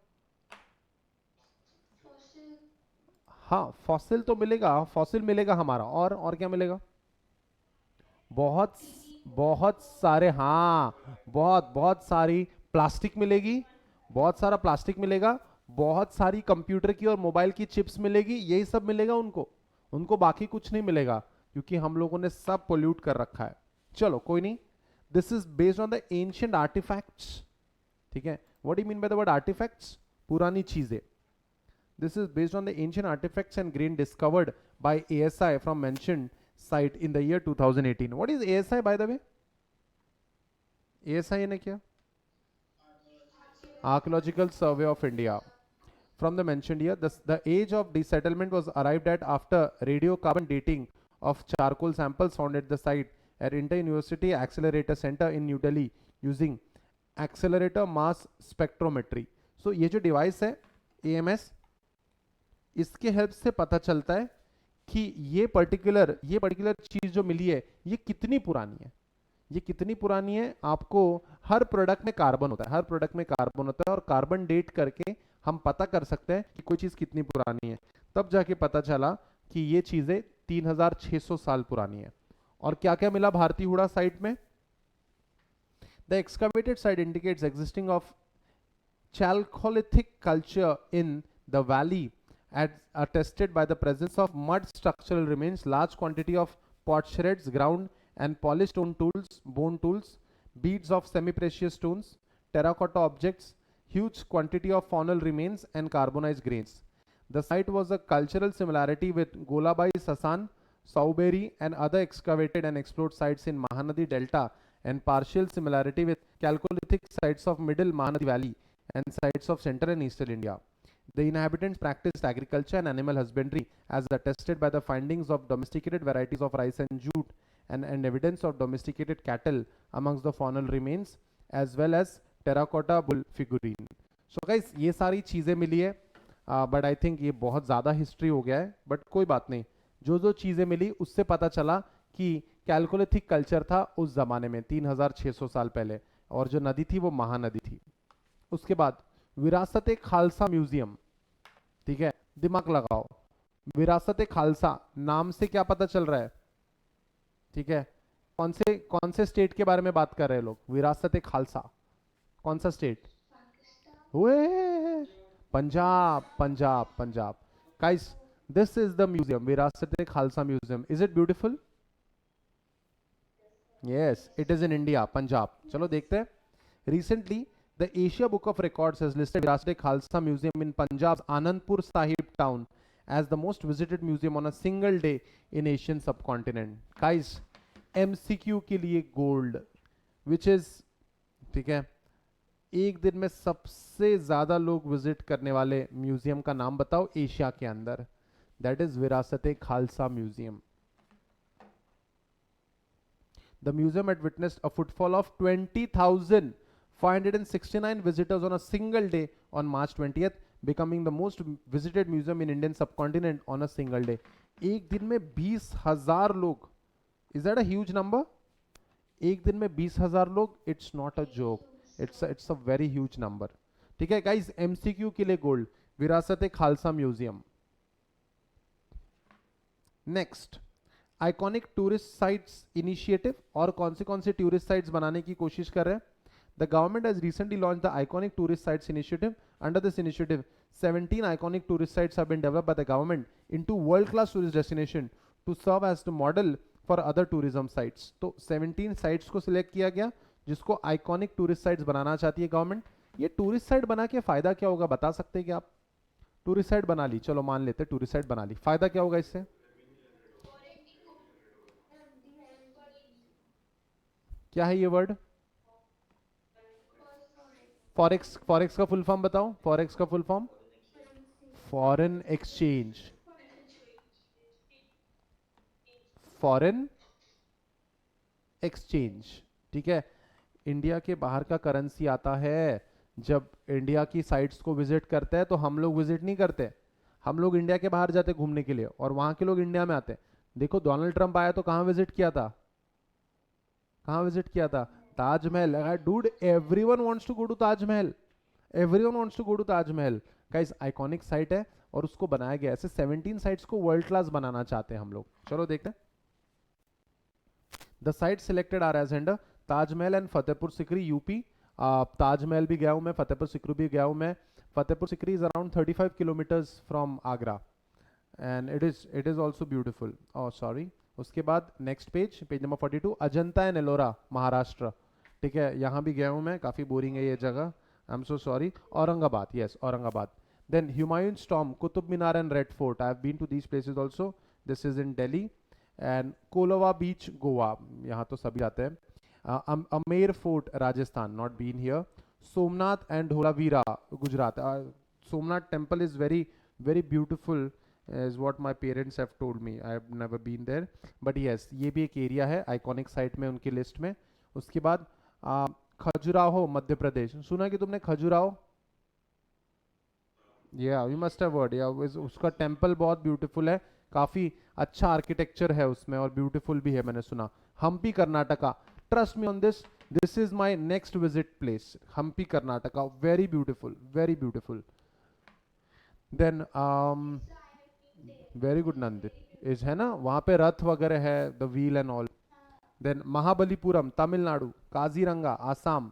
हाँ, फॉसिल तो मिलेगा, फॉसिल मिलेगा हमारा, और क्या मिलेगा? बहुत बहुत सारे, हाँ, बहुत बहुत सारी प्लास्टिक मिलेगी, बहुत सारा प्लास्टिक मिलेगा, बहुत सारी कंप्यूटर की और मोबाइल की चिप्स मिलेगी, यही सब मिलेगा उनको। उनको बाकी कुछ नहीं मिलेगा, क्योंकि हम लोगों ने सब पोल्यूट कर रखा है। चलो कोई नहीं, this is based on the ancient artifacts, ठीक है। What do mean by the word artifacts? पुरानी चीजें। This is based on the ancient artifacts and grain discovered by ASI from mentioned site in the year 2018. What is ASI, by the way? ASI यानी क्या? Archaeological Survey of India. From the mentioned year, the age of desettlement was arrived at after radiocarbon dating of charcoal samples found at the site at Inter University Accelerator Center in New Delhi using accelerator mass spectrometry. So ये जो डिवाइस है AMS, इसके हेल्प से पता चलता है कि ये पर्टिकुलर चीज जो मिली है ये कितनी पुरानी है। ये कितनी पुरानी है? आपको हर प्रोडक्ट में कार्बन होता है, हर प्रोडक्ट में कार्बन होता है, और कार्बन डेट करके हम पता कर सकते हैं कि कोई चीज कितनी पुरानी है। तब जाके पता चला कि ये चीजें 3600 साल पुरानी है। और क्या क्या मिला भारती हुड़ा साइट में? The excavated site indicates existing of Chalcolithic culture in the valley, as attested by the presence of mud structural remains, large quantity of potsherds ground and polished stone tools, bone tools, beads of semi-precious stones, terracotta objects, huge quantity of faunal remains and carbonized grains. The site was a cultural similarity with Golabai Sasan, Sauberi and other excavated and explored sites in Mahanadi Delta, and partial similarity with Chalcolithic sites of Middle Mahanadi Valley and sites of central and eastern India. The inhabitants practiced agriculture and animal husbandry, as attested by the findings of domesticated varieties of rice and jute, and evidence of domesticated cattle amongst the faunal remains, as well as terracotta bull figurine. So guys, ये सारी चीज़ें मिली है, बट आई थिंक ये बहुत ज़्यादा हिस्ट्री हो गया है, बट कोई बात नहीं। जो जो चीज़ें मिली उससे पता चला कि कैलकोलिथिक कल्चर था उस जमाने में 3600 साल पहले, और जो नदी थी वो महानदी थी। उसके बाद विरासत खालसा म्यूजियम, ठीक है, दिमाग लगाओ, विरासत खालसा नाम से क्या पता चल रहा है? ठीक है, कौन से स्टेट के बारे में बात कर रहे हैं लोग? विरासत खालसा, कौन सा स्टेट? हुए Punjab, Punjab, Punjab. Guys, this is the museum, Virasat Khalsa museum. Is it beautiful? Yes, it is in India, Punjab. चलो देखते हैं। Recently the Asia Book of Records has listed Virasat Khalsa Museum in Punjab's Anandpur Sahib town as the most visited museum on a single day in Asian subcontinent. Guys, MCQ के लिए gold, which is, ठीक है, एक दिन में सबसे ज्यादा लोग विजिट करने वाले म्यूजियम का नाम बताओ एशिया के अंदर। दैट इज विरासत Khalsa museum. The museum had witnessed a footfall of 20,569 visitors on a single day on March 20th, becoming the most visited museum in Indian subcontinent on a single day. एक दिन में 20,000 लोग, is that a huge number? एक दिन में 20,000 लोग, it's not a joke, it's a very huge number. ठीक है guys, MCQ के लिए गोल्ड, विरासत Khalsa museum. Next, iconic tourist sites initiative, और कौन से टूरिस्ट साइट्स बनाने की कोशिश कर रहे हैं? The government has recently launch the iconic tourist sites initiative. Under this initiative 17 iconic tourist sites have been developed by the government into world class tourist destination to serve as the model for other tourism sites. तो 17 साइट्स को सिलेक्ट किया गया जिसको आइकॉनिक टूरिस्ट साइट्स बनाना चाहती है गवर्नमेंट। ये टूरिस्ट साइट बना के फायदा क्या होगा बता सकते हैं क्या आप? टूरिस्ट साइट बना ली, चलो मान लेते टूरिस्ट साइट बना ली, फायदा क्या होगा इससे? क्या है ये वर्ड? फॉरेक्स, फॉरेक्स का फुल फॉर्म बताओ, फॉरेक्स का full form? Foreign exchange, foreign exchange, ठीक है। इंडिया के बाहर का करेंसी आता है। जब इंडिया की साइट्स को विजिट करते हैं तो हम लोग विजिट नहीं करते, हम लोग इंडिया के बाहर जाते घूमने के लिए और वहां के लोग इंडिया में आते हैं। देखो डोनाल्ड ट्रंप आया तो कहाँ विजिट किया था, कहाँ विजिट किया था? Taj Mahal. Dude everyone wants to go to Taj Mahal, everyone wants to go to Taj Mahal. Guys iconic site है और उसको बनाया गया, ऐसे 17 साइट्स को वर्ल्ड क्लास बनाना चाहते हैं हम लोग। चलो देखते हैं। The site selected are as and Taj Mahal and Fatehpur Sikri UP. Taj Mahal भी गया हूं मैं, फतेहपुर सिकरी भी गया हूं मैं। Fatehpur Sikri is around 35 kilometres from Agra and it is also beautiful. Oh sorry. उसके बाद next page, page number 42, Ajanta and Ellora Maharashtra. ठीक है, यहाँ भी गया हूँ मैं, काफ़ी बोरिंग है ये जगह, I am so sorry. Aurangabad, yes Aurangabad. Then Humayun's Tomb, Qutub Minar and Red Fort. I have been to these places also. This is in Delhi. And Kolava Beach, Goa. यहाँ तो सभी आते हैं। Amer Fort, Rajasthan. Not been here. Somnath and Dholavira, Gujarat. Somnath temple is very, very beautiful, is what my parents have told me. I have never been there. But yes, ये भी एक एरिया है आइकॉनिक साइट में उनकी लिस्ट में। उसके बाद खजुराहो मध्य प्रदेश। सुना कि तुमने खजुराहो? या यू मस्ट हैव वर्ड। या उसका टेम्पल बहुत ब्यूटीफुल है, काफी अच्छा आर्किटेक्चर है उसमें और ब्यूटीफुल भी है, मैंने सुना। Hampi Karnataka, trust me on this, this is my next visit place. Hampi Karnataka, very beautiful, very beautiful. Then very good Nandi is, है ना, वहां पे रथ वगैरह है, the wheel and all. Then Mahabalipuram Tamil Nadu, Kaziranga Assam,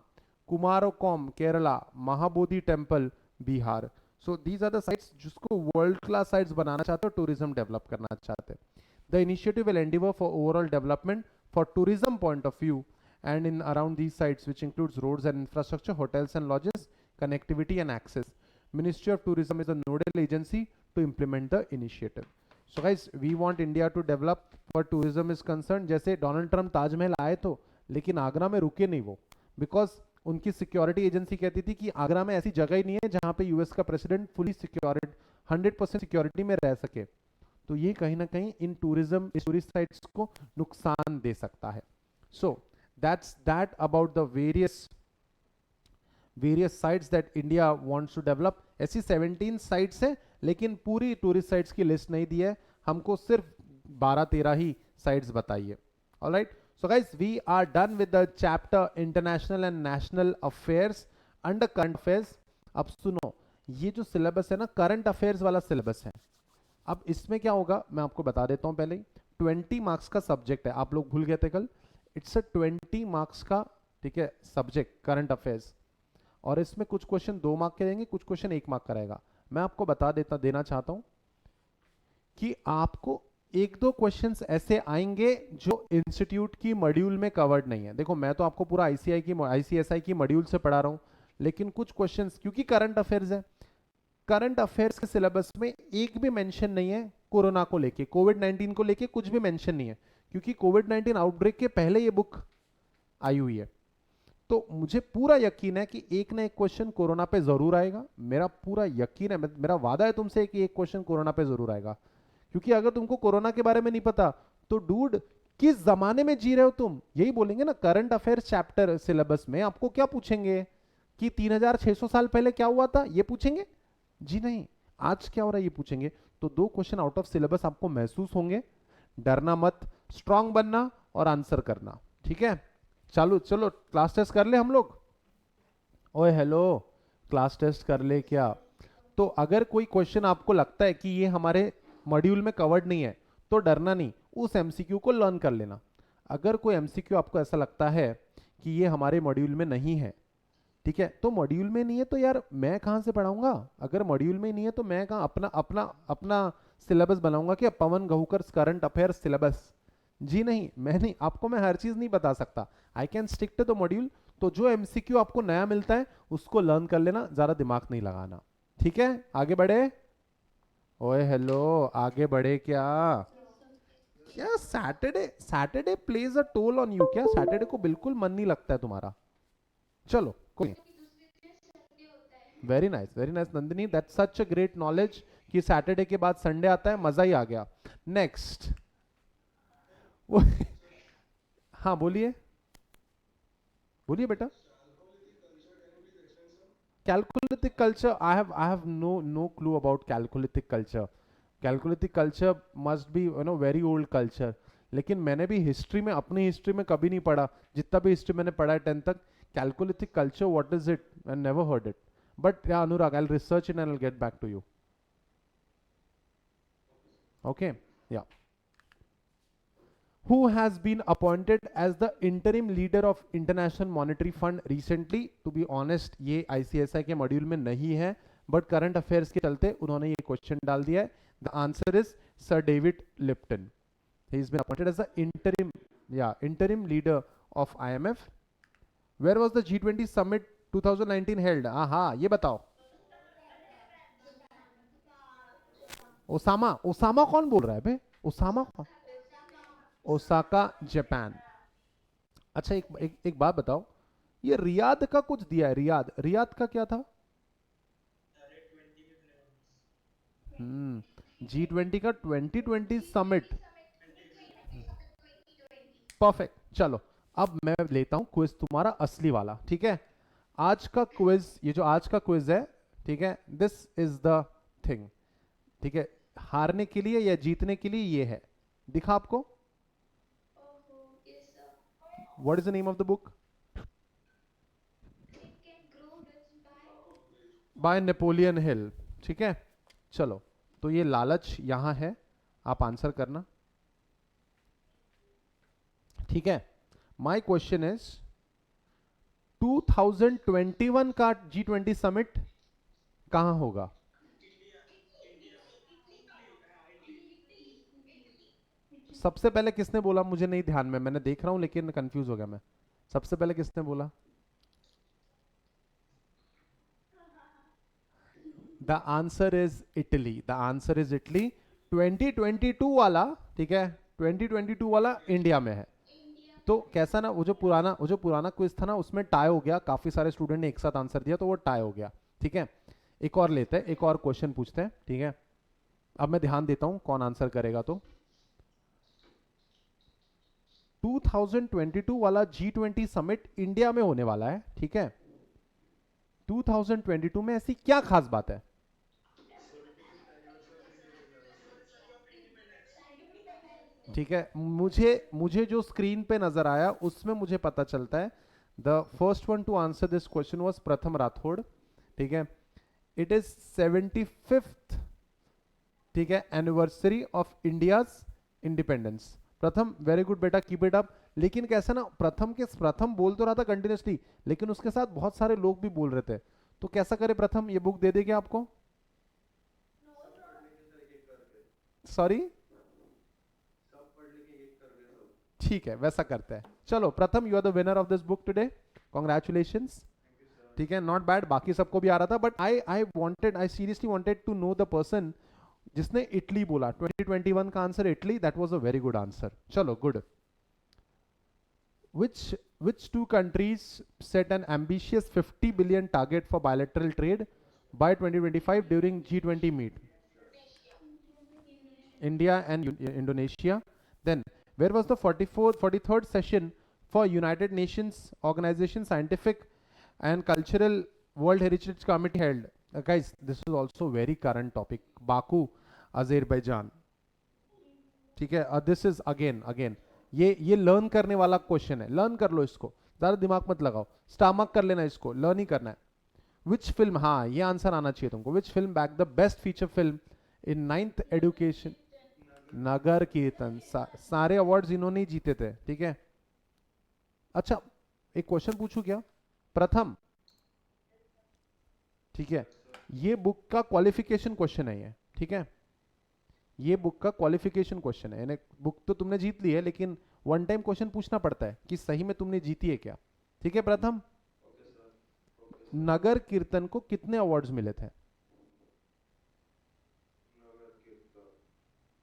Kumarakom Kerala, Mahabodhi temple Bihar. So these are the sites जिसको वर्ल्ड क्लास साइट्स बनाना चाहते हो, टूरिज्म डेवलप करना चाहते हैं। The initiative will endeavour for overall development for tourism point of view and in around these sites, which includes roads and infrastructure, hotels and lodges, connectivity and access. Ministry of Tourism is the nodal agency to implement the initiative. So guys, we want India to develop for tourism is concerned. जैसे डोनाल्ड ट्रम्प ताजमहल आए तो, लेकिन आगरा में रुके नहीं वो, बिकॉज उनकी सिक्योरिटी एजेंसी कहती थी कि आगरा में ऐसी जगह ही नहीं है जहां पे यूएस का प्रेसिडेंट फुली सिक्योरिटी 100% सिक्योरिटी में रह सके। तो ये कहीं ना कहीं इन टूरिज्म टूरिस्ट साइट्स को नुकसान दे सकता है। सो that's that about the various sites that India wants to develop. ऐसी 17 sites है, लेकिन पूरी टूरिस्ट साइट्स की लिस्ट नहीं दी है, हमको सिर्फ 12-13 ही साइट्स बताइए। Alright, so guys we are done with the chapter international and national affairs under current affairs. अब सुनो, ये जो सिलेबस है ना, करंट अफेयर्स वाला सिलेबस है। अब इसमें क्या होगा मैं आपको बता देता हूं पहले ही। 20 मार्क्स का सब्जेक्ट है, आप लोग भूल गए थे कल। इट्स अ 20 मार्क्स का, ठीक है, सब्जेक्ट करंट अफेयर्स। और इसमें कुछ क्वेश्चन 2 मार्क के देंगे, कुछ क्वेश्चन 1 मार्क का रहेगा। मैं आपको बता देना चाहता हूं कि आपको 1-2 क्वेश्चंस ऐसे आएंगे जो इंस्टीट्यूट की मॉड्यूल में कवर्ड नहीं है। देखो मैं तो आपको पूरा आईसीएसआई की मॉड्यूल से पढ़ा रहा हूं, लेकिन कुछ क्वेश्चंस क्योंकि करंट अफेयर्स है, करंट अफेयर्स के सिलेबस में एक भी मेंशन नहीं है कोरोना को लेके, कोविड-19 को लेके कुछ भी मेंशन नहीं है, क्योंकि कोविड-19 आउटब्रेक के पहले ये बुक आई हुई है। तो मुझे पूरा यकीन है कि एक ना एक क्वेश्चन कोरोना पे जरूर आएगा, मेरा पूरा यकीन है, मेरा वादा है तुमसे कि एक क्वेश्चन कोरोना पे जरूर आएगा। क्योंकि अगर तुमको कोरोना के बारे में नहीं पता तो डूड किस जमाने में जी रहे हो तुम, यही बोलेंगे ना। करंट अफेयर्स चैप्टर सिलेबस में आपको क्या पूछेंगे कि 3600 साल पहले क्या हुआ था, ये पूछेंगे? जी नहीं। आज क्या हो रहा है ये पूछेंगे। तो 2 क्वेश्चन आउट ऑफ सिलेबस आपको महसूस होंगे। डरना मत, स्ट्रांग बनना और आंसर करना, ठीक है। चलो क्लास टेस्ट कर ले हम लोग। ओए हेलो, क्लास टेस्ट कर ले क्या? तो अगर कोई क्वेश्चन आपको लगता है कि ये हमारे मॉड्यूल में कवर्ड नहीं है तो डरना नहीं, उस एमसीक्यू को लर्न कर लेना। अगर कोई एमसीक्यू आपको ऐसा लगता है कि ये हमारे मॉड्यूल में नहीं है, ठीक है, तो मॉड्यूल में नहीं है तो यार मैं कहां से पढ़ाऊंगा? अगर मॉड्यूल में नहीं है तो मैं कहां अपना अपना अपना सिलेबस बनाऊंगा कि Pawan Gahukar current affairs syllabus? जी नहीं, मैं हर चीज नहीं बता सकता। I can stick to the module. तो जो एमसीक्यू आपको नया मिलता है उसको लर्न कर लेना, ज्यादा दिमाग नहीं लगाना, ठीक है। आगे बढ़े। ओए हेलो, आगे बढ़े क्या? क्या Saturday plays a toll on you? क्या सैटरडे को बिल्कुल मन नहीं लगता है तुम्हारा? चलो कोई, very nice Nandini, that's such a great knowledge कि सैटरडे के बाद संडे आता है, मजा ही आ गया। नेक्स्ट हाँ बोलिए। बोलिए बेटा. Chalcolithic culture, I have no clue about Chalcolithic culture. Chalcolithic culture must be very old culture. लेकिन मैंने भी हिस्ट्री में, अपनी हिस्ट्री में कभी नहीं पढ़ा. जितना भी हिस्ट्री मैंने पढ़ा है 10th तक, Chalcolithic culture, what is it? I never heard it. But yeah, Anurag, I'll research it and I'll get back to you. Okay, yeah. Who has been appointed as the interim leader of International Monetary Fund recently? To be honest, ये ICSI के मॉड्यूल में नहीं है, but current affairs के चलते उन्होंने ये क्वेश्चन डाल दिया है. The answer is Sir David Lipton. He has been appointed as the interim leader of IMF. Where was the G20 summit 2019 held? हाँ, ये बताओ. ओसामा कौन बोल रहा है बे? ओसामा कौन? Osaka, Japan. अच्छा, एक बात बताओ, ये रियाद का कुछ दिया है. रियाद का क्या था? G20 का 2020 समिट. परफेक्ट. चलो, अब मैं लेता हूं क्विज तुम्हारा असली वाला. ठीक है, आज का क्विज, ये जो आज का क्विज है, ठीक है, दिस इज द थिंग. ठीक है, हारने के लिए या जीतने के लिए ये है. दिखा आपको? What is the name of the book? By Napoleon Hill. ठीक है, चलो, तो ये लालच यहां है, आप आंसर करना. ठीक है, माय क्वेश्चन इज 2021 का G20 समिट कहां होगा? सबसे पहले किसने बोला? मुझे नहीं ध्यान में, मैंने देख रहा हूं लेकिन कंफ्यूज हो गया मैं. सबसे पहले किसने बोला? The answer is Italy. The answer is Italy. 2022 वाला, ठीक है, 2022 वाला इंडिया में है. तो कैसा ना, वो जो पुराना क्विज था ना, उसमें टाई हो गया. काफी सारे स्टूडेंट ने एक साथ आंसर दिया तो वो टाई हो गया. ठीक है, एक और लेते हैं, एक और क्वेश्चन पूछते हैं. ठीक है, अब मैं ध्यान देता हूं कौन आंसर करेगा. तो 2022 वाला G20 समिट इंडिया में होने वाला है. ठीक है, 2022 में ऐसी क्या खास बात है? ठीक है, मुझे जो स्क्रीन पे नजर आया उसमें मुझे पता चलता है. The first one two answer this question was प्रथम राठौड़. ठीक है, इट इज 75th, ठीक है, एनिवर्सरी ऑफ इंडियाज इंडिपेंडेंस. प्रथम, वेरी गुड बेटा, कीप इट अप. लेकिन कैसा ना, प्रथम बोल तो रहा था कंटिन्यूसली, लेकिन उसके साथ बहुत सारे लोग भी बोल रहे थे. तो कैसा करे प्रथम, ये बुक दे देंगे आपको? सॉरी, ठीक है, वैसा करते हैं. चलो Pratham, you are the winner of this book today. Congratulations. ठीक है, नॉट बैड. बाकी सबको भी आ रहा था, but I seriously wanted to know the person जिसने इटली बोला. 2021 का answer Italy. That was a very good answer. चलो, good. which two countries set an ambitious 50 billion target for bilateral trade by 2025 during G20 meet? India and Indonesia. Then where was the 43rd session for United Nations Organization Scientific and Cultural World Heritage Committee held? Guys, this is also very current topic. Baku, Azerbaijan. ठीक है, this is again ये लर्न करने वाला क्वेश्चन है. लर्न कर लो इसको, ज्यादा दिमाग मत लगाओ. स्टामक कर लेना इसको, लर्न ही करना है. विच फिल्म, हाँ ये आंसर आना चाहिए तुमको. Which film back the best feature film in 9th education? Nagar Kirtan. सारे अवार्ड्स इन्होंने ही जीते थे. ठीक है, अच्छा एक क्वेश्चन पूछूं क्या? प्रथम, ठीक है, ये बुक का क्वालिफिकेशन क्वेश्चन है ये. ठीक है, ये बुक का क्वालिफिकेशन क्वेश्चन है. यानी बुक तो तुमने जीत ली है, लेकिन वन टाइम क्वेश्चन पूछना पड़ता है कि सही में तुमने जीती है क्या. ठीक है प्रथम, नगर कीर्तन को कितने अवार्ड्स मिले थे?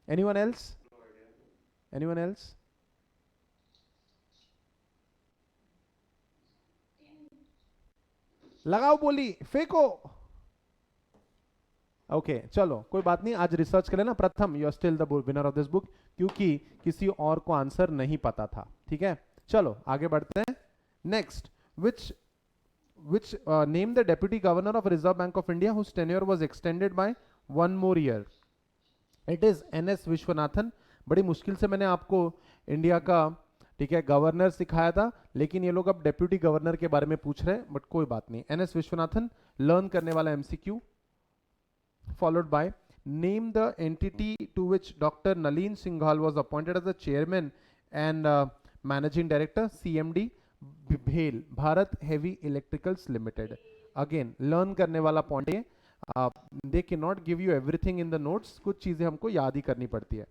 Anyone else? Anyone else? लगाओ बोली, फेंको. ओके, चलो कोई बात नहीं, आज रिसर्च कर लेना. Pratham, you are still the winner of this book, क्योंकि किसी और को आंसर नहीं पता था. ठीक है, चलो आगे बढ़ते हैं. Next, which name the deputy governor of Reserve Bank of India whose tenure was extended by 1 more year. It is NS Viswanathan. बड़ी मुश्किल से मैंने आपको इंडिया का, ठीक है, गवर्नर सिखाया था, लेकिन ये लोग अब डेप्यूटी गवर्नर के बारे में पूछ रहे हैं, बट कोई बात नहीं. NS विश्वनाथन. लर्न करने वाला MCQ. Followed by name the entity to which Dr. Nalin Singhal was appointed as the chairman and managing director, CMD, BHEL, Bharat Heavy Electricals Limited. Again, learn करने वाला पॉइंट है. They cannot give you everything in the notes. कुछ चीजें हमको याद ही करनी पड़ती है.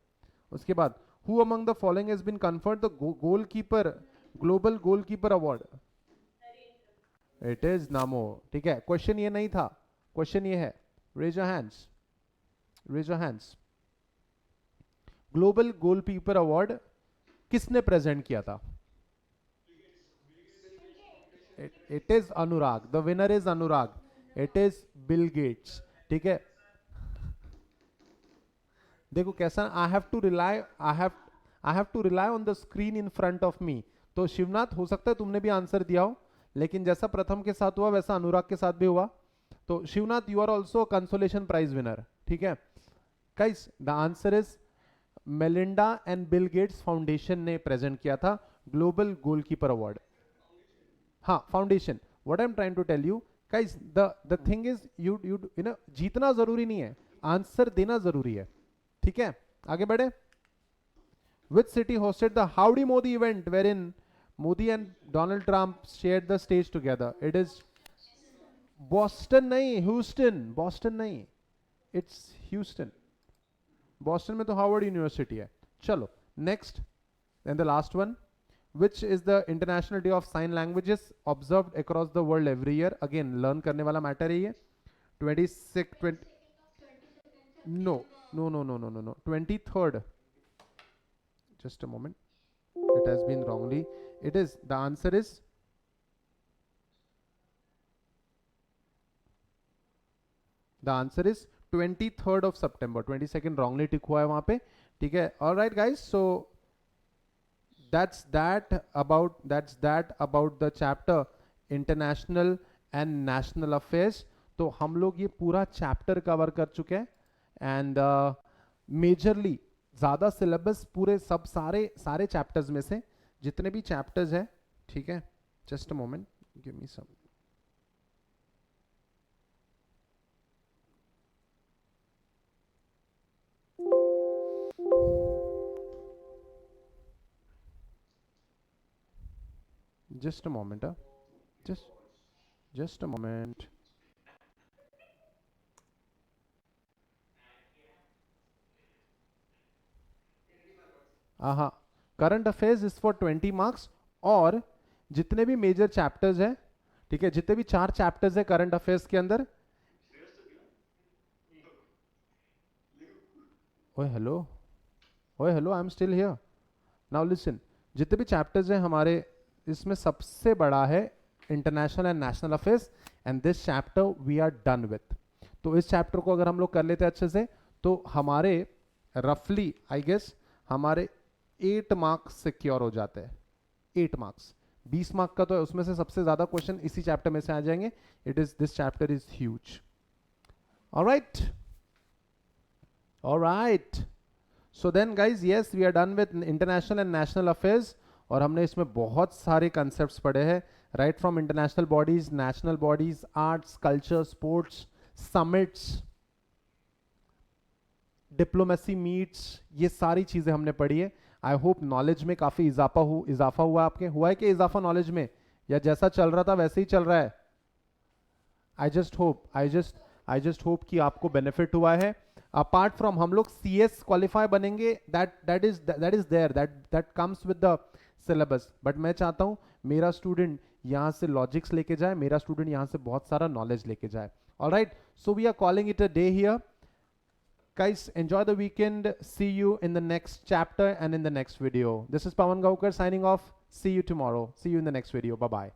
उसके बाद who among the following has been conferred the goalkeeper global goalkeeper award? It is Namo. ठीक है, क्वेश्चन ये नहीं था, क्वेश्चन ये है. Raise your hands. Raise your hands. Global Goalkeeper Award किसने प्रेजेंट किया था? It is Anurag. The winner is Anurag. It is Bill Gates. ठीक है. देखो कैसा, I have to rely on the screen in front of me. तो शिवनाथ, हो सकता है तुमने भी आंसर दिया हो, लेकिन जैसा प्रथम के साथ हुआ वैसा अनुराग के साथ भी हुआ. तो Shivnath, you are also consolation prize winner. ठीक है guys, the answer is Melinda and Bill Gates foundation ने प्रेजेंट किया था ग्लोबल गोलकीपर अवार्ड. हाँ, foundation. What I am trying to tell you guys, the thing is you know, जीतना जरूरी नहीं है, आंसर देना जरूरी है. ठीक है, आगे बढ़े. Which city hosted the Howdy Modi event where in Modi and Donald Trump shared the stage together? It is Boston नहीं, ह्यूस्टन. बॉस्टन नहीं, इट्स ह्यूस्टन. बॉस्टन में तो हार्वर्ड यूनिवर्सिटी है. चलो next and the last one. Which is the international day of sign languages observed across the world every year? Again learn करने वाला मैटर है ये. 26 no no no no no no no 23rd. Just a moment, it has been wrongly. It is, the answer is, the answer is 23rd of September. 22nd wrongly tick हुआ है वहां पे. ठीक है, all right guys, so that's that about the chapter international and national affairs. तो हम लोग ये पूरा चैप्टर कवर कर चुके हैं एंड मेजरली ज्यादा सिलेबस पूरे सब सारे चैप्टर्स में से जितने भी चैप्टर्स है. ठीक है, just a moment, give me some. Just a moment, just a moment. हाँ, current affairs is for 20 marks. और जितने भी मेजर चैप्टर्स है, ठीक है, जितने भी 4 चैप्टर्स है करंट अफेयर्स के अंदर. ओए hello, I am still here. Now listen, जितने भी चैप्टर्स हैं हमारे, इसमें सबसे बड़ा है international and national affairs, and this chapter we are done with. तो इस चैप्टर को अगर हम लोग कर लेते हैं अच्छे से, तो हमारे रफली आई गेस हमारे 8 मार्क्स सिक्योर हो जाते हैं. 8 मार्क्स, 20 मार्क का तो है, उसमें से सबसे ज्यादा क्वेश्चन इसी चैप्टर में से आ जाएंगे. It is, this chapter is huge. Alright, alright. So then guys, yes, we are done with international and national affairs. और हमने इसमें बहुत सारे कंसेप्ट्स पढ़े हैं, right from international bodies, national bodies, arts, culture, sports, summits, diplomacy meets, ये सारी चीजें हमने पढ़ी है. आई होप नॉलेज में काफी इजाफा हुआ आपके. हुआ है कि इजाफा नॉलेज में, या जैसा चल रहा था वैसे ही चल रहा है? आई जस्ट होप कि आपको बेनिफिट हुआ है. अपार्ट फ्रॉम हम लोग CS क्वालिफाई बनेंगे, that is there, that comes with the syllabus. But मैं चाहता हूं मेरा स्टूडेंट यहां से लॉजिक्स लेके जाए, मेरा स्टूडेंट यहां से बहुत सारा नॉलेज लेके जाए. Alright, so we are calling it a day here. Guys, enjoy the weekend. See you in the next chapter and in the next video. This is Pawan Gaukar signing off. See you tomorrow. See you in the next video. Bye-bye.